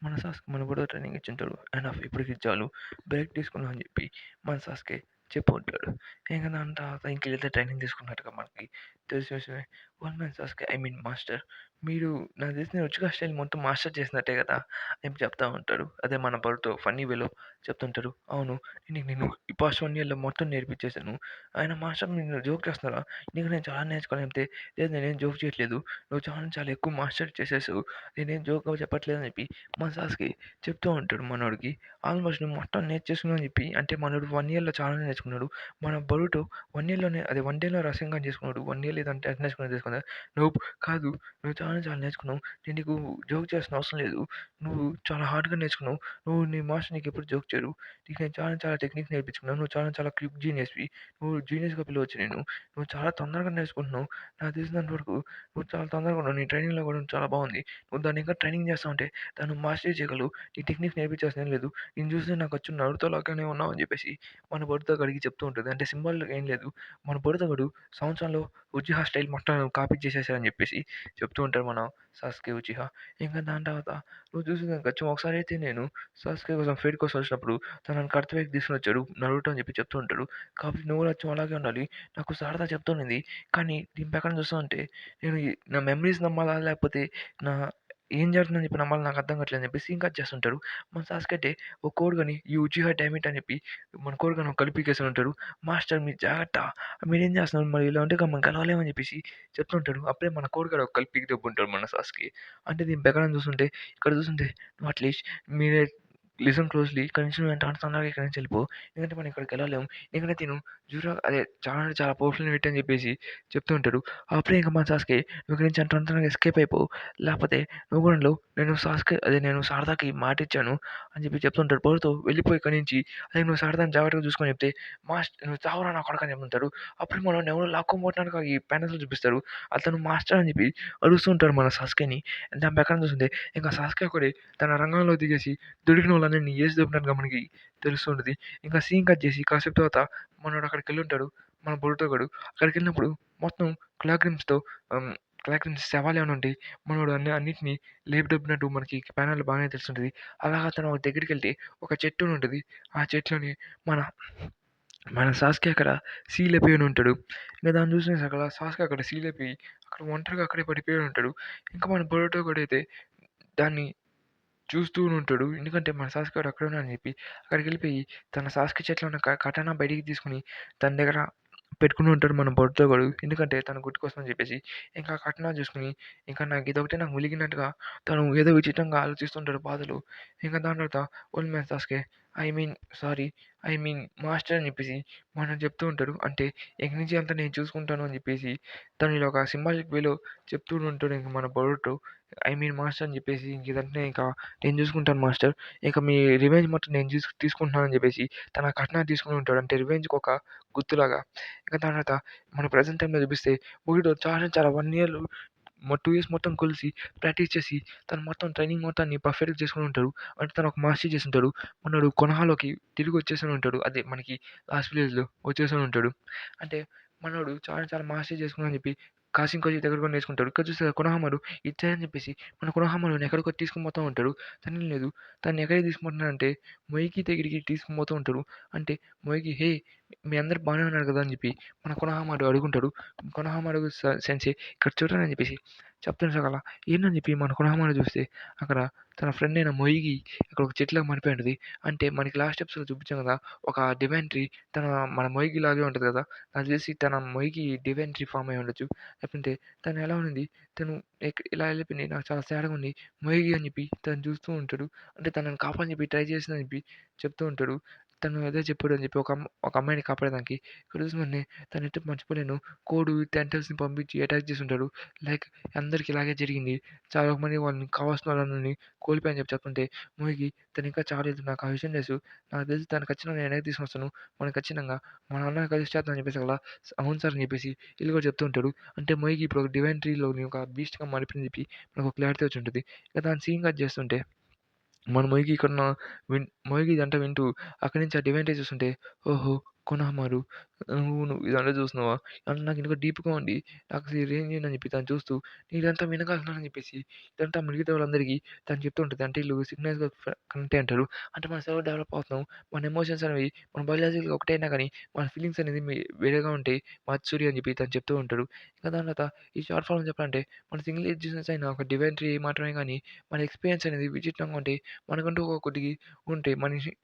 మన సాస్‌కి మన బొరుటో ట్రైనింగ్ ఇచ్చుంటాడు. ఎనఫ్ ఇప్పటికి చాలు బ్రేక్ తీసుకుందాం అని చెప్పి మన సాస్‌కి చెప్పుంటాడు. ఇంక దాని తర్వాత ఇంకెళ్ళితే ట్రైనింగ్ తీసుకున్నట్టుగా మనకి తెలిసిన విషయమే. వన్ మ్యాన్ సాస్‌కి ఐ మీన్ మాస్టర్ మీరు నాకు తెలిసి రుచిగా స్టైల్ మొత్తం మాస్టర్ చేసినట్టే కదా! అని చెప్తా ఉంటాడు. అదే మన బొరుటో ఫన్నీ వేలో చెప్తుంటాడు. అవును. నేను ఈ పాస్ట్ 1 ఇయర్‌లో మొత్తం నేర్పించేసాను. ఆయన మాస్టర్ మీరు జోక్ చేస్తున్నారా? నీకు నేను చాలా నేర్చుకోవాలి చెప్తే, లేదు నేనేం జోక్ చేయట్లేదు. నువ్వు చాలా చాలా ఎక్కువ మాస్టర్ చేసేసావు. నేనేం జోక్‌గా చెప్పట్లేదు అని చెప్పి మన సాస్‌కి చెప్తూ ఉంటాడు మనోడికి. ఆల్మోస్ట్ నువ్వు మొత్తం నేర్చేసుకున్నావు అని చెప్పి అంటే మనోడు 1 ఇయర్‌లో చాలా నేర్చుకున్నాడు. మన బరుటో 1 ఇయర్‌లోనే అదే 1 డేలో రసంగా చేసుకున్నాడు. 1 ఇయర్ లేదంటే అది నేర్చుకున్నా నోప్ కాదు. నువ్వు చాలా చాలా నేర్చుకున్నావు. నేను నీకు జోక్ చేయాల్సిన అవసరం లేదు. నువ్వు చాలా హార్డ్‌గా నేర్చుకున్నావు. నువ్వు నీ మాస్టర్ నీకెప్పుడు జోక్ చేయడు. నీకు నేను చాలా చాలా టెక్నిక్స్ నేర్పించుకున్నాను. నువ్వు చాలా చాలా క్విక్ జీనియస్‌వి. నువ్వు జీనియస్‌గా పిలవచ్చు నేను. నువ్వు చాలా తొందరగా నేర్చుకుంటున్నావు. నాకు తెలిసినంత వరకు నువ్వు చాలా తొందరగా ఉన్నావు. నీ ట్రైనింగ్‌లో కూడా చాలా బాగుంది. నువ్వు దాన్ని ఇంకా ట్రైనింగ్ చేస్తా ఉంటే దాన్ని మాస్టరీ చేయగలవు. నీ టెక్నిక్స్ నేర్పించాల్సిన ఏం లేదు. నిన్ను చూస్తే నాకొచ్చు నరుటో లాగానే ఉన్నావు అని చెప్పేసి మన బుడతగాడికి చెప్తూ ఉంటుంది. అంటే సింబాలిక్ ఏం లేదు. మన బుడతగాడు సంవత్సరంలో ఉచిహా స్టైల్ మొత్తం కాపీ చేసేసాడని చెప్పేసి చెప్తూ ఉంటారు మన సాస్కే ఉచిహా. ఇంకా దాని తర్వాత నువ్వు చూస్తే గనుక ఒకసారైతే నేను సాస్కే కోసం ఫైట్ కోసం వచ్చినప్పుడు తనని కర్తవ్యకి తీసుకొనొచ్చాడు. నరుటో అని చెప్పి చెప్తూ ఉంటాడు. కాబట్టి నువ్వు కూడా అచ్చం అలాగే ఉండాలి. నాకు శారద చెప్తున్నది. కానీ దీని ప్రకారం చూస్తుంటే నేను నా మెమరీస్ నమ్మాలా? లేకపోతే నా ఏం జరుగుతుందని చెప్పి నమ్మాలా నాకు అర్థం కావట్లేదు అని చెప్పేసి ఇంకా చేస్తుంటాడు. మన సాస్కెటే ఒక కోడ్‌గాని "యూ ఉచిహా డామ్ ఇట్" అని చెప్పి మన కోడ్‌గాని కలిపి పీకేస్తూ ఉంటాడు. "మాస్టర్ మీరు జాగ్రత్త. మీరేం చేస్తున్నారు? మరి ఇలా ఉంటే మనం గెలవలేము" అని చెప్పేసి చెప్తుంటాడు. అప్పుడే మన కోడ్‌గాడు ఒక కలిపి పీకి దొబ్బుంటాడు మన సాస్‌కి. అంటే దీని ప్రకారం చూస్తుంటే ఇక్కడ చూస్తుంటే నువ్వు అట్‌లీస్ట్ మీరే లిసన్ క్లోజ్‌లీ ఇక్కడి నుంచి నువ్వు ఎంత తొందరగా ఇక్కడి నుంచి వెళ్ళిపో. ఎందుకంటే మనం ఇక్కడికి వెళ్ళలేము. ఎందుకంటే తిను అదే చాలా అంటే చాలా పవర్‌ఫుల్ విట్ అని చెప్పేసి చెప్తూ ఉంటాడు. అప్పుడే ఇంక మన సాస్‌కి "నువ్వు ఇక్కడి నుంచి అంత తొందరగా ఎస్కేప్ అయిపో. లేకపోతే నువ్వు కూడా వెళ్ళు. నేను శారదాకి మాటిచ్చాను" అని చెప్పి చెప్తుంటాడు. "బోరుతో వెళ్ళిపో ఇక్కడి నుంచి. అదే నువ్వు శారదాని జాగ్రత్తగా చూసుకో" అని చెప్తే "నువ్వు చావురా నా కొడకా" అని చెప్తుంటాడు. అప్పుడు మనోడిని ఎవరో లాక్కోబోతున్నట్టుగా ఈ ప్యానెల్స్‌లో చూపిస్తారు. అతను మాస్టర్ అని చెప్పి అరుస్తూ ఉంటాడు మన సాస్కేని. దాని ప్రకారం చూస్తుంటే ఇంక సాస్కే ఒకడే తన రంగంలో దిగేసి దొరికినోళ్ళందరిని ఏసి దొబ్బినట్టుగా మనకి తెలుస్తుంటది. ఇంకా సీన్ కట్ చేసి కాసేపు తర్వాత మనోడు అక్కడికెళ్ళుంటాడు. మన బొరుటో గాడు. అక్కడికెళ్ళినప్పుడు మొత్తం క్లాక్ ఆహ్, క్లాక్ శవాలేమైనా ఉంటే మనోడు అన్నిటిని లేపి దొబ్బినట్టు మనకి ప్యానెల్‌లో బాగానే తెలుస్తుంటది. అలాగా అతను ఒక దగ్గరికెళ్తే ఒక చెట్టు ఉంటది. ఆ చెట్లోని మన మన సాస్కే అక్కడ సీలయిపోయి ఉంటాడు. ఇంక దాన్ని చూసిన అక్కడ సాస్కే అక్కడ సీలయిపోయి అక్కడ ఒంటరిగా అక్కడే పడిపోయి ఉంటాడు. ఇంకా మన బొరుటో గాడైతే దాన్ని చూస్తూ ఉంటాడు. ఎందుకంటే మన సాస్‌కి వాడు అక్కడే ఉన్నాడని చెప్పి అక్కడికెళ్ళిపోయి తన సాస్‌కి చేతిలో ఉన్న కటానా బయటికి తీసుకొని తన దగ్గర పెట్టుకొని ఉంటాడు మన బొడ్డోగాడు. ఎందుకంటే తన గుర్తు కోసం అని చెప్పేసి. ఇంకా కటానా చూసుకొని ఇంకా ఇదొకటే నాకు మిలిగినట్టుగా తను ఏదో విచిత్రంగా ఆలోచిస్తుంటాడు బాధలో. ఇంకా దాని తర్వాత old man Sasuke I mean sorry I mean master అని చెప్పేసి మనం చెప్తూ ఉంటాడు. అంటే ఇక నుంచి అంతా నేను చూసుకుంటాను అని చెప్పేసి తను ఇలా ఒక సింబాలిక్ వేలో చెప్తూ ఉంటాడు ఇంక మన బొరుటో. ఐ మీన్ మాస్టర్ అని చెప్పేసి ఇంక ఇదంతా ఇంకా నేను చూసుకుంటాను మాస్టర్. ఇక మీ రివెంజ్ మొత్తం నేను తీసుకుంటున్నాను అని చెప్పేసి తన కట్నాన్ని తీసుకొని ఉంటాడు. అంటే రివెంజ్‌కి ఒక గుర్తులాగా. ఇక దాని తర్వాత మన ప్రెజెంట్ టైమ్‌లో చూపిస్తే బుగిడో చాలా చాలా 1 ఇయర్‌లో 2 ఇయర్స్ మొత్తం కలిసి ప్రాక్టీస్ చేసి తను మొత్తం ట్రైనింగ్ మొత్తాన్ని పర్ఫెక్ట్‌గా చేసుకొని ఉంటాడు. అంటే తను ఒక మాస్టరీ చేసుంటాడు. మనోడు కొనహాలోకి తిరిగి వచ్చేసని ఉంటాడు. అదే మనకి లాస్ట్ విలేజ్‌లో వచ్చేసని ఉంటాడు. అంటే మనోడు చాలా చాలా మాస్టరీ చేసుకున్నా అని చెప్పి కాశింకోజి దగ్గర కూడా నేర్చుకుంటాడు. ఇక్కడ చూస్తే కొనహామరు ఇచ్చారని చెప్పేసి మన కొనహామరుని ఎక్కడికో తీసుకొని పోతా ఉంటాడు. తనేం లేదు తనని ఎక్కడికి తీసుకుపోతున్నాడంటే మొయికి దగ్గరికి తీసుకొని పోతూ ఉంటాడు. అంటే మొయికి "హే! మీ అందరూ బానే ఉన్నారు కదా!" అని చెప్పి మన కొనహామరు అడుగుంటాడు. కొనహామరు సెన్సే ఇక్కడ చూడండి అని చెప్పేసి చెప్తున్న సకల ఏందని చెప్పి మన కొనహామరు చూస్తే అక్కడ తన ఫ్రెండ్ అయిన మొయిగి అక్కడ ఒక చెట్టులాగా మారిపోయి ఉంటది. అంటే మనకి లాస్ట్ ఎపిసోడ్‌లో చూపించాం కదా! ఒక డివైన్ ట్రీ తన మన మొయిగి లాగే ఉంటది కదా! నాకు తెలిసి తన మొయిగి డివైన్ ట్రీ ఫార్మ్ అయ్యి ఉండొచ్చు. లేకుంటే తను ఎలా ఉన్నింది తను ఇలా వెళ్ళిపోయింది. నాకు చాలా సాడ్‌గా ఉంది. మొయిగి అని చెప్పి తను చూస్తూ ఉంటాడు. అంటే తనని కాపాడని చెప్పి ట్రై చేసిందని చెప్పి చెప్తూ ఉంటాడు. తను అదే చెప్పాడు అని చెప్పి ఒక అమ్మాయిని కాపాడడానికి. ఇక్కడ చూసినవన్నీ తను ఎటు మర్చిపోలేను. కోడు టెంటల్స్‌ని పంపించి అటాక్ చేసుంటాడు. లైక్ అందరికి ఇలాగే జరిగింది. చాలా మంది వాళ్ళని కావాల్సిన వాళ్ళని కోల్పోయారని చెప్పి చెప్తుంటే మూవీకి తను ఇంకా చావలేదు. నాకు ఆ విషయం తెలుసు. నాకు తెలిసి తను ఖచ్చితంగా నేను వెనక్కి తీసుకొనొస్తాను. మనం ఖచ్చితంగా మన అన్నని కలిసి చేద్దాం అని చెప్పేసి అలా అవును సార్ అని చెప్పేసి ఈళ్ళు కూడా చెప్తూ ఉంటాడు. అంటే మూవీకి ఇప్పుడు ఒక డివైన్ ట్రీలోని ఒక బీస్ట్‌గా మారిపోయిందని చెప్పి మనకు ఒక క్లారిటీ వచ్చి ఉంటది. ఇక దాన్ని సీన్ కట్ చేస్తుంటే మన మొయిగి ఇక్కడున్న మొయిగి ఇదంతా వింటూ అక్కడి నుంచి ఆ డివైన్ ట్రీ చూస్తుంటే ఓహో! 'కొనహమారు' నువ్వు ఇదంతా చూస్తున్నావా? అంటే నాకు ఇంకా డీప్‌గా ఉండి నాకు అసలు ఈ రేంజ్ ఏందని చెప్పి తను చూస్తూ నేనిదంతా వినగలుగుతున్నానని చెప్పేసి ఇదంతా మిగతా వాళ్ళందరికీ తను చెప్తూ ఉంటది. అంటే ఈళ్ళు సింక్రనైజ్‌గా కనెక్ట్ అయ్యి ఉంటారు. అంటే మన సర్వర్ డెవలప్ అవుతున్నాం. మన ఎమోషన్స్ అనేవి మన బయోలాజికల్‌గా ఒకటే అయినా గానీ మన ఫీలింగ్స్ అనేది వేరేగా ఉంటాయి. మాత్సూరి అని చెప్పి తను చెప్తూ ఉంటాడు. ఇంకా దాని తర్వాత ఈ షార్ట్ ఫార్మ్ చెప్పాలంటే మన సింగిల్ ఎగ్జిస్టెన్స్ అయిన ఒక డివైన్ ట్రీ మాత్రమే గానీ మన ఎక్స్‌పీరియన్స్ అనేది విచిత్రంగా ఉంటాయి. మనకంటూ కొద్దిగా ఉంటాయి.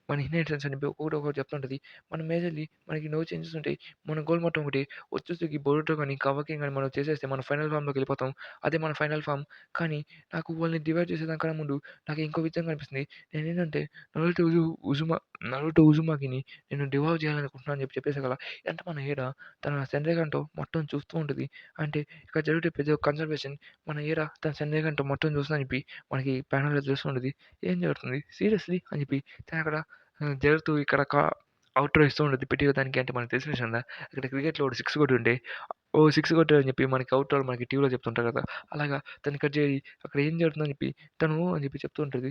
మన ఇన్హెరిటెన్స్ అని చెప్పి ఒక్కొక్కటి ఒక్కొక్కటి చెప్తుంటది. మనం మేజర్‌లీ మనకి నో చేంజెస్ ఉంటాయి. మన గోల్ మొత్తం ఒకటే. వచ్చేసి బోరుటో గాని, కవాకి గాని మనం చేసేస్తే మన ఫైనల్ ఫార్మ్‌లోకెళ్ళిపోతాం. అదే మన ఫైనల్ ఫార్మ్. కానీ నాకు వాళ్ళని డివైడ్ చేసేదానికన్నా ముందు నాకు ఇంకో విధంగా అనిపిస్తుంది. నేనేంటంటే నరుటో ఉజు ఉజుమా నరుటో ఉజుమాకిని నేను డివైడ్ చేయాలనుకుంటున్నాను అని చెప్పేసగల అంటే మన హీర తన సెన్‌రైగాన్‌తో మొత్తం చూస్తూ ఉంటది. అంటే ఇక్కడ జరిగే ప్రతి ఒక్క కన్వర్జేషన్ మన హీర తన సెన్‌రైగాన్‌తో మొత్తం చూస్తుందని చెప్పి మనకి ప్యానెల్‌లో తెలుస్తుంటది. ఏం జరుగుతుంది? సీరియస్‌లీ అని చెప్పి తనక్కడ జరుగుతూ ఇక్కడ ఔట్‌రో ఇస్తూ ఉంటది. పెట్టిన దానికి అంటే మనకు తెలిసిన విషయం కదా! ఇక్కడ క్రికెట్‌లో ఒకడు 6 కొట్టుంటే, ఓ 6 కొట్టాడని చెప్పి మనకి ఔట్‌రోలు మనకి టీవీలో చెప్తుంటారు కదా! అలాగా తను కట్ చేయి అక్కడ ఏం జరుగుతుందని చెప్పి తను అని చెప్పి చెప్తూ ఉంటది.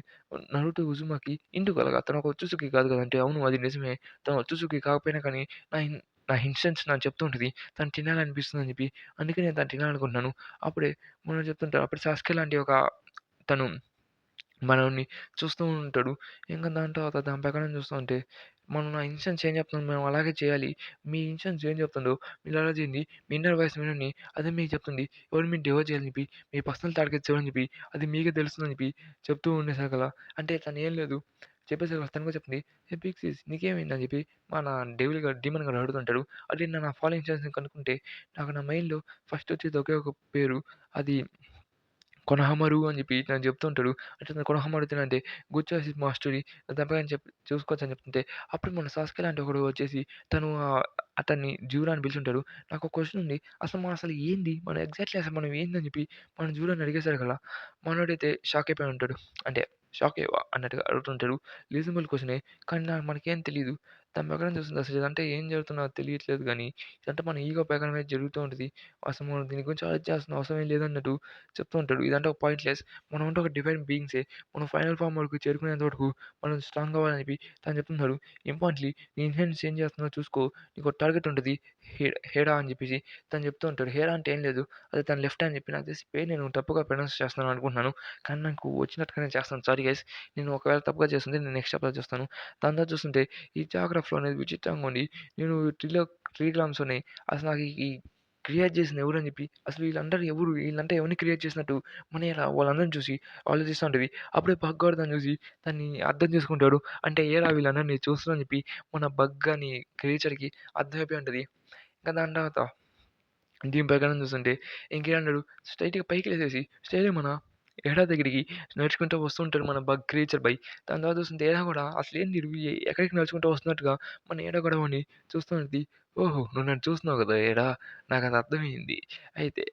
నరుటో ఉజుమాకి ఎందుకు అలాగా? తను ఒక ఒత్సుసుకి కాదు కదా! అంటే అవును అది నిజమే. తను ఒత్సుసుకి కాకపోయినా కానీ నా ఇన్ నా ఇన్‌స్టెన్స్ నాకు చెప్తూ ఉంటది. తను తినాలనిపిస్తుందని చెప్పి. అందుకే నేను తను తినాలనుకుంటున్నాను. అప్పుడే మనం చెప్తుంటారు. అప్పుడు సాస్కే లాంటి ఒక తను మనల్ని చూస్తూ ఉంటాడు. ఇంక దాని తర్వాత దాని ప్రకారం చూస్తూ ఉంటే, మనం నా ఇన్‌స్టెన్స్ ఏం చెప్తుందో మేము అలాగే చేయాలి. మీ ఇన్‌స్టెన్స్ ఏం చెప్తుందో మీరు అలా చేయండి. మీ ఇన్నర్ వాయిస్ వినండి. అదే మీకు చెప్తుంది. ఎవరు మీరు డివోర్స్ చేయాలని చెప్పి, మీ పర్సనల్ టార్గెట్స్ ఎవరని చెప్పి, అది మీకే తెలుస్తుందని చెప్పి చెప్తూ ఉండేసరికల్లా అంటే తను ఏం లేదు చెప్పేసరికి తను కూడా చెప్తుంది. "ఏ బిగ్ సిస్ నీకేమైంది?" అని చెప్పి మన డీమన్ గాడు అడుగుతుంటాడు. అడిగిన నా ఫాలోయింగ్ ఇన్‌స్టెన్స్‌ని కనుక్కుంటే, నాకు నా మైండ్‌లో ఫస్ట్ వచ్చేది ఒకే ఒక పేరు. అది కొనహమరు అని చెప్పి తను చెప్తుంటాడు. అంటే తను కొనహమరు తినంటే గుడ్ చాయిస్ ఇస్ మాస్టరీ దానిపై అని చెప్పి చూసుకోవచ్చని చెప్తుంటే, అప్పుడు మన సాస్కే లాంటి ఒకడు వచ్చేసి తను అతన్ని జ్యూరా అని పిలిచుంటాడు. నాకో క్వెషన్ ఉంది. అసలు ఏంది? మనం ఎగ్జాక్ట్‌లీ అసలు మనం ఏందని చెప్పి మనం జ్యూరాని అడిగేసరికల్లా మనోడైతే షాక్ అయిపోయి ఉంటాడు. అంటే షాక్ అయ్యావా? అన్నట్టుగా అడుగుతుంటాడు. రీజనబుల్ క్వెషనే. కానీ మనకేం తెలీదు. దాని ప్రకారం చూస్తుంటే అసలు ఇదంతా ఏం జరుగుతుందో నాకు తెలియట్లేదు గానీ, ఇదంతా మన ఈగో ప్రకారమే జరుగుతూ ఉంటది. అసలు మనం దీని గురించి ఆలోచించాల్సిన అవసరం ఏం లేదన్నట్టు చెప్తూ ఉంటాడు. ఇదంతా ఒక పాయింట్‌లెస్. మనమంటే ఒక డివైన్ బీయింగ్సే. మనం ఫైనల్ ఫార్మ్ వరకు చేరుకునేంత వరకు మనం స్ట్రాంగ్ అవ్వాలని చెప్పి తను చెప్తున్నాడు. ఇంపార్టెంట్‌లీ నీ ఇంటెన్స్ ఏం చేస్తున్నావో చూసుకో. నీకో టార్గెట్ ఉంటది. హేడా అని చెప్పేసి తను చెప్తూ ఉంటాడు. హేరా అంటే ఏం లేదు. అది తన లెఫ్ట్ అని చెప్పి నాకు తెలిసి పేరు నేను తప్పుగా ప్రొనౌన్స్ చేస్తున్నాను అనుకుంటున్నాను. కానీ నాకు వచ్చినట్టుగానే చేస్తాను. Sorry guys. నేను ఒకవేళ తప్పుగా చేస్తుంటే నేను నెక్స్ట్ స్టెప్‌లో చేస్తాను. దాని తర్వాత చూస్తుంటే ఈ చాక్రా ఫ్లో అనేది విచిత్రంగా ఉండి నేను ట్రీగ్రామ్స్ ఉన్నాయి. అసలు నాకు ఈ క్రియేట్ చేసింది ఎవరని చెప్పి అసలు వీళ్ళందరూ ఎవరు? వీళ్ళంతా ఎవరిని క్రియేట్ చేసినట్టు మన ఇలా వాళ్ళందరిని చూసి ఆలోచిస్తా ఉంటది. అప్పుడే బగ్గాడు దాన్ని చూసి దాన్ని అర్థం చేసుకుంటాడు. అంటే ఏరా వీళ్ళందరిని చూస్తున్నారని చెప్పి మన బగ్ అని క్రియేచర్‌కి అర్థమైపోయి ఉంటది. ఇంకా దాని తర్వాత దీని ప్రకారం చూస్తుంటే ఇంకేమన్నాడు స్ట్రెయిట్‌గా పైకి లేసేసి స్ట్రెయిట్‌గా మన ఎడా దగ్గరికి నడుచుకుంటూ వస్తుంటాడు మన బగ్ క్రియేచర్ బై. దాని తర్వాత చూస్తుంటే ఎడా కూడా అసలేంది ఈడు ఎక్కడికి నడుచుకుంటూ వస్తున్నట్టుగా మన ఎడా కూడా వాడిని చూస్తూ ఉంటది. ఓహో! నువ్వు నన్ను చూస్తున్నావు కదా ఎడా! నాకది అర్థమైంది. అయితే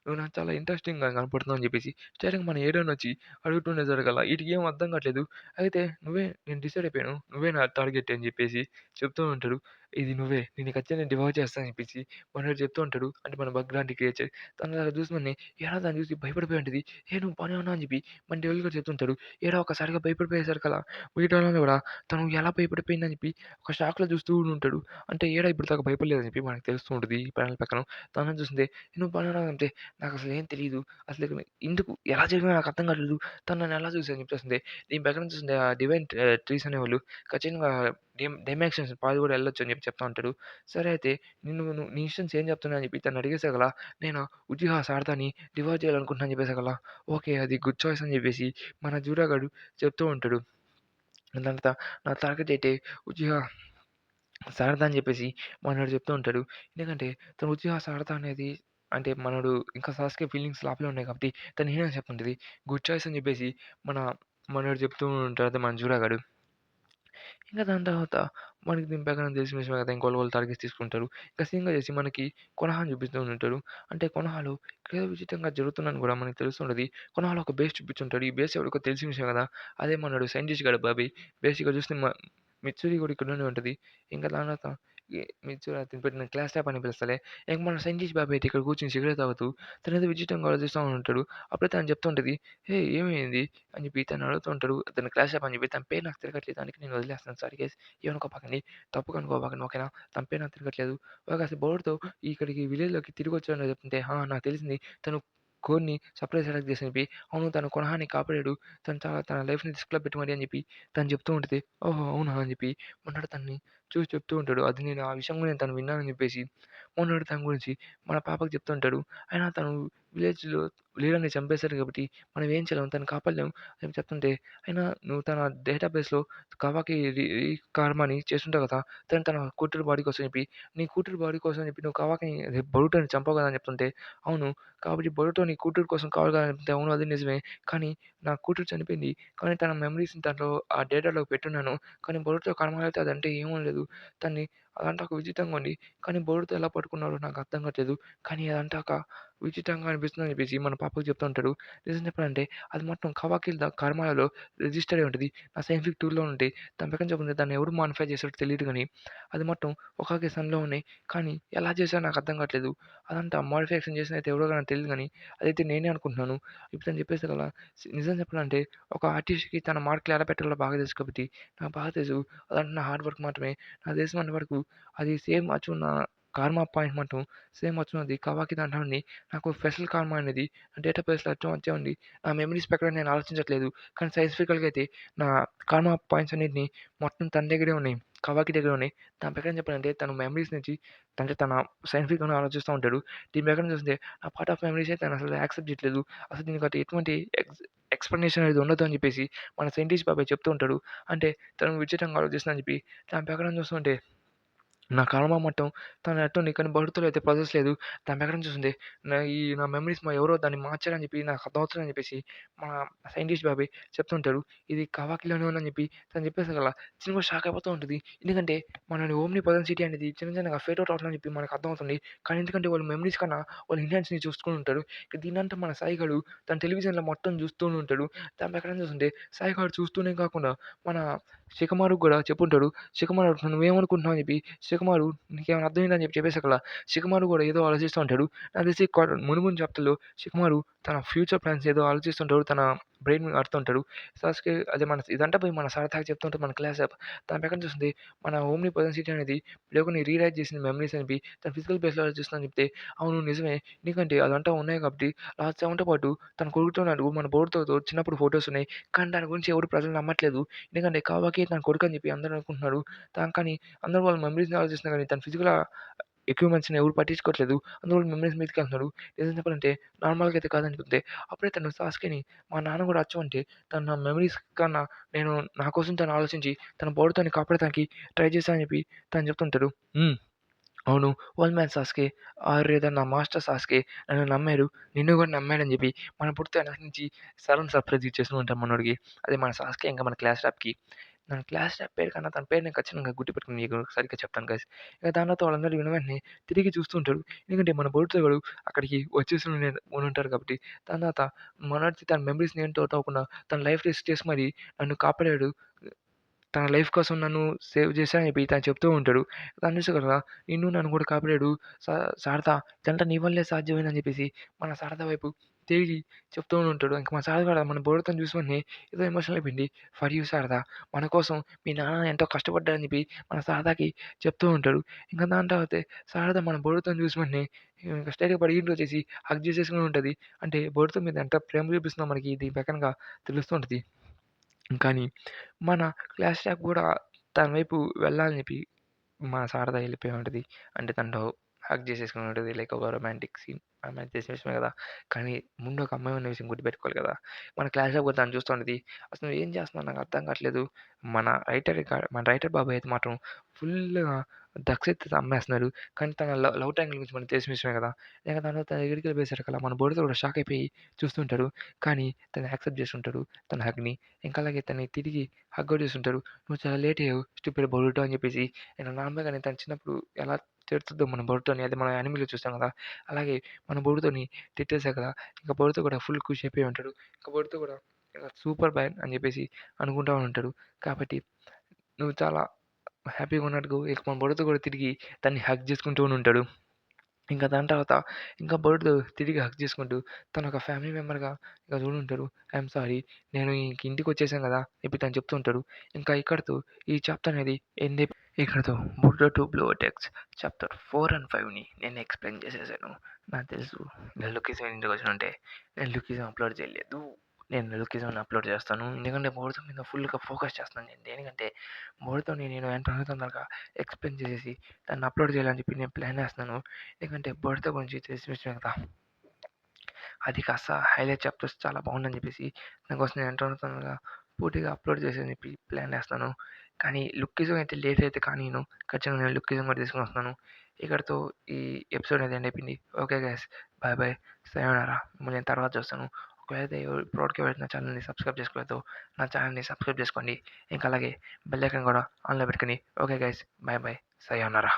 నువ్వు నాకు చాలా ఇంట్రెస్టింగ్‌గా కనపడుతున్నావు అని చెప్పేసి స్ట్రెయిట్‌గా మన ఎడానొచ్చి అడుగుతుండేసరికల్లా ఈడికేం అర్థం కావట్లేదు. అయితే నేను డిసైడ్ అయిపోయాను. నువ్వే నా టార్గెట్ అని చెప్పేసి చెప్తూ ఉంటాడు. ఇది నువ్వే. నిన్ను ఖచ్చితంగా డివోర్ చేస్తా అని చెప్పేసి మనోడు చెప్తూ ఉంటాడు. అంటే మన బగ్ లాంటి క్రియేచర్. తను అలా చూసి మనని ఏరా దాన్ని చూసి భయపడిపోయి ఉంటది. "ఏ నువ్వు బానే ఉన్నావు" అని చెప్పి మన డెవిల్ గడ్ చెప్తుంటాడు. ఏరా ఒక్కసారిగా భయపడిపోయేసరికల్లా మిగతా వాళ్ళందరూ కూడా తను ఎలా భయపడిపోయిందని చెప్పి ఒక షాక్‌లో చూస్తూ ఉంటాడు. అంటే ఏడా ఇప్పటిదాకా భయపడలేదని చెప్పి మనకు తెలుస్తూ ఉంటది ఈ ప్యానెల్ ప్రకారం. తనని చూస్తుంటే "నువ్వు బానే ఉన్నావు" అంటే నాకసలు ఏం తెలీదు. అసలు ఇక్కడ ఎందుకు ఎలా జరిగిందో నాకు అర్థం కావట్లేదు. తను నన్ను ఎలా చూసి అని చెప్పేస్తుంది. దీని ప్రకారం చూస్తుంటే ఆ డివైన్ ట్రీస్ అనేవాళ్ళు ఖచ్చితంగా డైమెన్షన్స్ పాది కూడా వెళ్ళొచ్చు అని చెప్పి చెప్తా ఉంటాడు. సరే అయితే నువ్వు నీ ఇష్టం ఏం చెప్తున్నావు అని చెప్పి తనని అడిగేసగల నేను ఉజిహా సారథాని డివైడ్ చేయాలనుకుంటున్నా అని చెప్పేసగల ఓకే. అది గుడ్ చాయిస్ అని చెప్పేసి మన జూరాగాడు చెప్తూ ఉంటాడు. దాని తర్వాత నా టార్గెట్ అయితే ఉజిహా సారథ అని చెప్పేసి మనోడు చెప్తూ ఉంటాడు. ఎందుకంటే తను ఉజిహా సారథ అనేది అంటే మనోడు ఇంకా సాస్కే ఫీలింగ్స్ లోపలే ఉన్నాయి కాబట్టి తను హీరోయిన్ చెప్తుంటది. గుడ్ చాయిస్ అని చెప్పేసి మన మనోడు చెప్తూ ఉంటాడు. అదే మన జూరాగాడు. ఇంకా దాని తర్వాత మనకి దీని ప్రకారం తెలిసిన విషయమే కదా! ఇంకోళ్ళు టార్గెట్స్ తీసుకుంటారు. ఇంకా సీన్‌గా చేసి మనకి కొనహాని చూపిస్తూ ఉంటాడు. అంటే కొనహాలో ఏదో విచిత్రంగా జరుగుతుందని కూడా మనకు తెలుస్తుంటది. కొనహాలో ఒక బేస్ చూపించుంటాడు. ఈ బేస్ ఎవరికో తెలిసిన విషయం కదా! అదే మనోడు సైంటిస్ట్ గాడు బాబీ. బేసిక్‌గా చూస్తే మిత్సూరి కూడా ఇక్కడనే ఉంటది. ఇంకా దాని తర్వాత మీరు అతను పెట్టిన క్లాస్ టాప్ అని పిలుస్తలే. ఇంక మన సైంటిస్ట్ బాబాయ్ అయితే ఇక్కడ కూర్చొని సిగరెట్ తాగుతూ తనేదో విచిత్రంగా ఆలోచిస్తా ఉంటాడు. అప్పుడే తను చెప్తూ ఉంటది, "హేయ్! ఏమైంది?" అని చెప్పి తను అడుగుతూ ఉంటాడు. తను క్లాస్ టాప్ అని చెప్పి, "తన పేరు నాకు తిరగట్లేదు. అందుకే నేను వదిలేస్తున్నాను. సారీ గైస్ ఏమనుకోపాకండి. తప్పుగా అనుకోపాకండి ఓకేనా? తన పేరు నాకు తిరగట్లేదు." కాసేపు బోర్డ్‌తో ఇక్కడికి విలేజ్‌లోకి తిరిగొచ్చాడని చెప్తుంటే, "ఆ! నాకు తెలిసింది. తను కోడిని సర్ప్రైజ్ సెలెక్ట్ చేసి" అని చెప్పి, "అవును తను కొనహాన్ని కాపాడాడు. తన లైఫ్‌ని రిస్క్‌లో పెట్టి మరి" అని చెప్పి తను చెప్తూ ఉంటది. "ఓహో! అవునా?" అని చెప్పి మొన్నటి తనని చూసి చెప్తూ ఉంటాడు. అది నేను ఆ విషయం కూడా నేను తను విన్నానని చెప్పేసి, మొన్నటి తన గురించి మన పాపకి చెప్తూ ఉంటాడు. అయినా తను విలేజ్‌లో లీడర్‌ని చంపేశారు కాబట్టి మనం ఏం చేయలేం. తనని కాపాడలేం అని చెప్తుంటే, అయినా నువ్వు తన డేటాబేస్‌లో కవాకి కర్మ అని చేసుంటావు కదా! తన కూతురు బాడీ కోసం చెప్పి, నీ కూతురు బాడీ కోసం చెప్పి నువ్వు కవాకిని అదే బరుటోని చంపావు కదా! అని చెప్తుంటే, అవును. కాబట్టి బరుటో నీ కూతురు కోసం కావాలి కదా! అని చెప్తే, అవును అది నిజమే. కానీ నా కూతురు చనిపోయింది. కానీ తన మెమోరీస్‌ని దాంట్లో ఆ డేటాలో పెట్టున్నాను. కానీ బరుటో కర్మలో అయితే అదంటే ఏమనలేదు. తన్ని అదంతా ఒక విచిత్రంగా ఉంది. కానీ బోర్డ్‌తో ఎలా పట్టుకున్నారో నాకు అర్థం కావట్లేదు. కానీ అదంతా ఒక విచిత్రంగా అనిపిస్తుందని చెప్పేసి మన పాపకి చెప్తూ ఉంటాడు. నిజం చెప్పాలంటే అది మొత్తం కవాకిల్ కర్మాలో రిజిస్టర్ అయి ఉంటది. ఆ సైంటిఫిక్ టూల్‌లో ఉంటాయి. దాని ప్రకారం చెప్పండి దాన్ని ఎవరు మోడిఫై చేసారో తెలీదు గానీ, అది మొత్తం ఒకాకే సన్‌లో ఉన్నాయి. కానీ ఎలా చేశారో నాకు అర్థం కావట్లేదు. అదంతా మోడిఫికేషన్ చేసిందైతే ఎవరో నాకు తెలీదు గానీ, అదైతే నేనే అనుకుంటున్నాను. ఇప్పుడు తను చెప్పేసారు కదా! నిజం చెప్పాలంటే ఒక ఆర్టిస్ట్‌కి తన మార్కులు ఎలా పెట్టాలో బాగా తెలుసు కాబట్టి, నాకు బాగా తెలుసు. అదంతా నా హార్డ్ వర్క్ మాత్రమే. నాకు తెలిసినంత వరకు అది సేమ్ అచ్చు నా కార్మా పాయింట్ మాత్రం సేమ్ వచ్చున్నది. కవాకి దాంట్లో నుండి నాకు స్పెషల్ కార్మా అనేది డేటాబేస్‌లో అచ్చం వచ్చే ఉంది. నా మెమరీస్ ప్రకారం నేను ఆలోచించట్లేదు. కానీ సైంటిఫికల్‌గా అయితే నా కార్మా పాయింట్స్ అన్నిటిని మొత్తం తన దగ్గరే ఉన్నాయి. కవాకి దగ్గర ఉన్నాయి. దాని ప్రకారం చెప్పాలంటే తన మెమరీస్ నుంచి అంటే తన సైంటిఫిక్‌గానే ఆలోచిస్తూ ఉంటాడు. దీని ప్రకారం చూస్తే నా పార్ట్ ఆఫ్ మెమరీసే తను అసలు యాక్సెప్ట్ చేయట్లేదు. అసలు దీనికి ఎటువంటి ఎక్స్‌ప్లనేషన్ అనేది ఉండదు అని చెప్పేసి మన సైంటిస్ట్ బాబాయ్ చెప్తూ ఉంటాడు. అంటే తను విచిత్రంగా ఆలోచిస్తుందని చెప్పి దాని ప్రకారం చూస్తుంటే నా కర్మ మొత్తం తను ఎట్టుంది కానీ భవిష్యత్తులో అయితే ప్రాసెస్ లేదు. దాని ప్రకారం చూస్తుంటే నా మెమరీస్ ఎవరో దాన్ని మార్చారని చెప్పి నాకు అర్థమవుతుందని చెప్పేసి మా సైంటిస్ట్ బాబాయ్ చెప్తుంటాడు. ఇది కవాకిలోనే ఉందని చెప్పి తను చెప్పేసరికల్లా చిన్న కూడా షాక్ అయిపోతూ ఉంటది. ఎందుకంటే మనని ఓమ్ని పదన్ సిటీ అనేది చిన్న చిన్నగా ఫేడ్ ఔట్ అవుతుందని చెప్పి మనకు అర్థమవుతుంది. కానీ ఎందుకంటే వాళ్ళు మెమరీస్ కన్నా వాళ్ళు ఇంటెన్స్‌ని చూసుకొని ఉంటారు. దీన్నంతా మన సాయి గాడు తన టెలివిజన్‌లో మొత్తం చూస్తూనే ఉంటాడు. దాని ప్రకారం చూస్తుంటే సాయి గాడు చూస్తూనే కాకుండా మన శిఖమారుకు కూడా చెప్పుంటాడు. శిఖమారు అడుగుతాడు "నువ్వేమనుకుంటున్నావు?" అని చెప్పి శిఖమారు "నీకేమైనా అర్థమైందా?" అని చెప్పేసరికల్లా శిఖమారు కూడా ఏదో ఆలోచిస్తూ ఉంటాడు. నాకు తెలిసి మును చాప్టర్‌లో శిఖమారు తన ఫ్యూచర్ ప్లాన్స్ ఏదో ఆలోచిస్తుంటాడు. తన బ్రెయిన్ ఆడుతుంటాడు. సాస్కే అదే ఇదంతా పోయి మన సరదాగా చెప్తుంటే మన క్లాస్ దాని ప్రకారం చూస్తుంటే మన ఓమ్ని పొటెన్షిటీ అనేది లేకుండా రీరైట్ చేసిన మెమరీస్ అని తన ఫిజికల్ బేస్‌లో ఆలోచిస్తుందని చెప్తే, అవును నిజమే. ఎందుకంటే అదంతా ఉన్నాయి కాబట్టి లాస్ట్ సెవెన్‌తో పాటు తన కొడుకుతోనాడు మన బోర్డ్‌తో చిన్నప్పుడు ఫోటోస్ ఉన్నాయి. కానీ దాని గురించి ఎవరు ప్రజలు నమ్మట్లేదు. ఎందుకంటే కావాకి తన కొడుకని చెప్పి అందరూ అనుకుంటున్నారు. కానీ అందరూ వాళ్ళ మెమరీస్‌ని ఆలోచిస్తున్నారు కానీ తన ఫిజికల్ ఎక్విప్‌మెంట్స్‌ని ఎవరు పట్టించుకోవట్లేదు. అందరూ వాళ్ళ మెమరీస్ మీదకెళ్తున్నారు. నిజం చెప్పాలంటే నార్మల్‌గా అయితే కాదనుకుంటే అప్పుడే తను సాస్కిని మా నాన్న కూడా అచ్చు అంటే తన మెమరీస్ కన్నా నేను నా కోసం తను ఆలోచించి తన బాడీతోని కాపాడటానికి ట్రై చేశా అని చెప్పి తను చెప్తుంటాడు. హ్మ్. అవును. ఓల్డ్ మ్యాన్ సాస్కే లేదా నా మాస్టర్ సాస్కే నన్ను నమ్మారు. నిన్ను కూడా నమ్మాడని చెప్పి మన పుడితే వెనక నుంచి సడన్ సర్ప్రైజ్ ఇచ్చేస్తూ ఉంటాం మనోడికి. అదే మన సాస్కే ఇంకా మన క్లాస్ టాప్‌కి. నా క్లాస్ టాప్ పేరు కన్నా తన పేరు నేను ఖచ్చితంగా గుర్తుపెట్టుకొని మీకు సరిగ్గా చెప్తాను గైస్. ఇక దాని తర్వాత వాళ్ళందరూ విన్న వెంటనే తిరిగి చూస్తూ ఉంటాడు. ఎందుకంటే మన బోడితోగాడు అక్కడికి వచ్చేసి ఉండుంటారు కాబట్టి. దాని తర్వాత మనోడికి తన మెమరీస్‌ని ఏంటో అవ్వకుండా తన లైఫ్ రిస్క్ చేసి మరి నన్ను కాపాడాడు. తన లైఫ్ కోసం నన్ను సేవ్ చేశా అని చెప్పి తను చెప్తూ ఉంటాడు. తను చూసావు కదా! నిన్ను నన్ను కూడా కాపాడాడు. శారద ఇదంతా నీ వల్లే సాధ్యమైందని చెప్పేసి మన శారద వైపు తిరిగి చెప్తూ ఉంటాడు. ఇంక మన శారద కూడా మన బుర్రతోని చూసి వెంటనే ఏదో ఎమోషనల్ అయిపోయింది. ఫర్ యూ శారద మన కోసం మీ నాన్న ఎంతో కష్టపడ్డారని చెప్పి మన శారదకి చెప్తూ ఉంటాడు. ఇంక దాని తర్వాతే శారద మన బుర్రతోని చూసి వెంటనే ఇంక స్ట్రెయిట్‌గా పడి వచ్చేసి హగ్ చేసేసుకొని ఉంటది. అంటే బుర్రత మీద ఎంత ప్రేమ చూపిస్తుందో మనకి దీని ప్రకారంగా తెలుస్తూ ఉంటది. కానీ మన క్లాస్ స్టాఫ్ గూడా తన వైపు వెళ్ళాలని చెప్పి మా శారద వెళ్ళిపోయి ఉంటది. అంటే తనతో హగ్ చేసేసుకొని ఉంటది. లైక్ ఒక రొమాంటిక్ సీన్. రొమాన్స్ చేసిన విషయమే కదా! కానీ ముందు ఒక అమ్మాయి ఉన్న విషయం గుర్తుపెట్టుకోవాలి కదా! మన క్లాస్‌లో కూడా తను చూస్తూ ఉంటది. అసలు నువ్వేం చేస్తున్నావు నాకు అర్థం కావట్లేదు. మన రైటర్ బాబాయ్ అయితే మాత్రం ఫుల్లుగా డ్రగ్స్ అయితే అమ్మేస్తున్నాడు. కానీ తన లవ్ ట్రయాంగిల్ గురించి మనకు తెలిసిన విషయమే కదా! ఇక దాని తర్వాత తన దగ్గరికి వెళ్ళిపోయేసరికల్లా మన బోడితో కూడా షాక్ అయిపోయి చూస్తుంటాడు. కానీ తను యాక్సెప్ట్ చేసుంటాడు తన హగ్‌ని. ఇంకా అలాగే తనని తిరిగి హగ్ కూడా చేసుంటాడు. "నువ్వు చాలా లేట్ అయ్యావు స్టూపిడ్ బొరుటో" అని చెప్పేసి నార్మల్‌గానే తను చిన్నప్పుడు ఎలా తిడుతుందో మన బొరుటోని అది మనం యానిమేలో చూసాం కదా! అలాగే మన బొరుటోని తిట్టేసాక ఇంక బొరుతో కూడా ఫుల్ ఖుషి అయిపోయి ఉంటాడు. ఇంక బొరుతో కూడా సూపర్ మ్యాన్ అని చెప్పేసి అనుకుంటా ఉంటాడు. కాబట్టి నువ్వు చాలా హ్యాపీగా ఉన్నట్టుగా ఇక మన బొరుతో కూడా తిరిగి తన్ని హగ్ చేసుకుంటూనే ఉంటాడు. ఇంకా దాని తర్వాత ఇంకా బర్డ్‌తో తిరిగి హగ్ చేసుకుంటూ తను ఒక ఫ్యామిలీ మెంబర్‌గా ఇక చూడుంటాడు. ఐయామ్ సారీ నేను ఇంక ఇంటికొచ్చేసాను గదా! చెప్పి తను చెప్తూ ఉంటాడు. ఇంకా ఇక్కడితో ఈ చాప్టర్ అనేది ఎండ్ ఇక్కడితో 'బుర్ర to blue text' chapter 4 and 5ని నేను ఎక్స్‌ప్లెయిన్ చేసేసాను. నాకు తెలుసు నేను లుకిజం ఇంటికొచ్చానంటే నేను లుకిజం అప్‌లోడ్ చేయలేదు. నేను లుకిజంని అప్‌లోడ్ చేస్తాను. ఎందుకంటే బోర్డ్‌తో మీద ఫుల్‌గా ఫోకస్ చేస్తున్నాను నేను. దేనికంటే బోర్డ్‌తోని నేను ఎంత తొందరగా ఎక్స్‌ప్లెయిన్ చేసేసి దాన్ని అప్‌లోడ్ చేయాలని చెప్పి నేను ప్లాన్ ఏస్తున్నాను. ఎందుకంటే బర్త్‌డే గురించి తెలిసిన విషయమే కదా! అది కాస్త హైలైట్ చాప్టర్స్ చాలా బాగుందని చెప్పేసి దానికోసం నేను ఎంత తొందరగా పూర్తిగా అప్‌లోడ్ చేసేయాలని చెప్పి ప్లాన్ ఏస్తున్నాను. కానీ లుక్కిజం అయితే లేట్ అయితే కానీయను. ఖచ్చితంగా నేను లుక్కిజం కూడా తీసుకొని వస్తున్నాను. ఇక్కడితో ఈ ఎపిసోడ్ అనేది ఎండ్ అయిపోయింది. Okay guys bye bye. సయోనారా. మిమ్మల్ని నేను తర్వాత చూస్తాను. ఒకవేళ ఇప్పటివరకు ఎవరైతే నా ఛానల్‌ని సబ్స్క్రైబ్ చేసుకోలేదో నా ఛానల్‌ని సబ్స్క్రైబ్ చేసుకోండి. ఇంకా అలాగే బెల్ ఐకాన్ కూడా ఆన్‌లో పెట్టుకొని ఓకే గైస్ బాయ్ బాయ్. సయోనారా.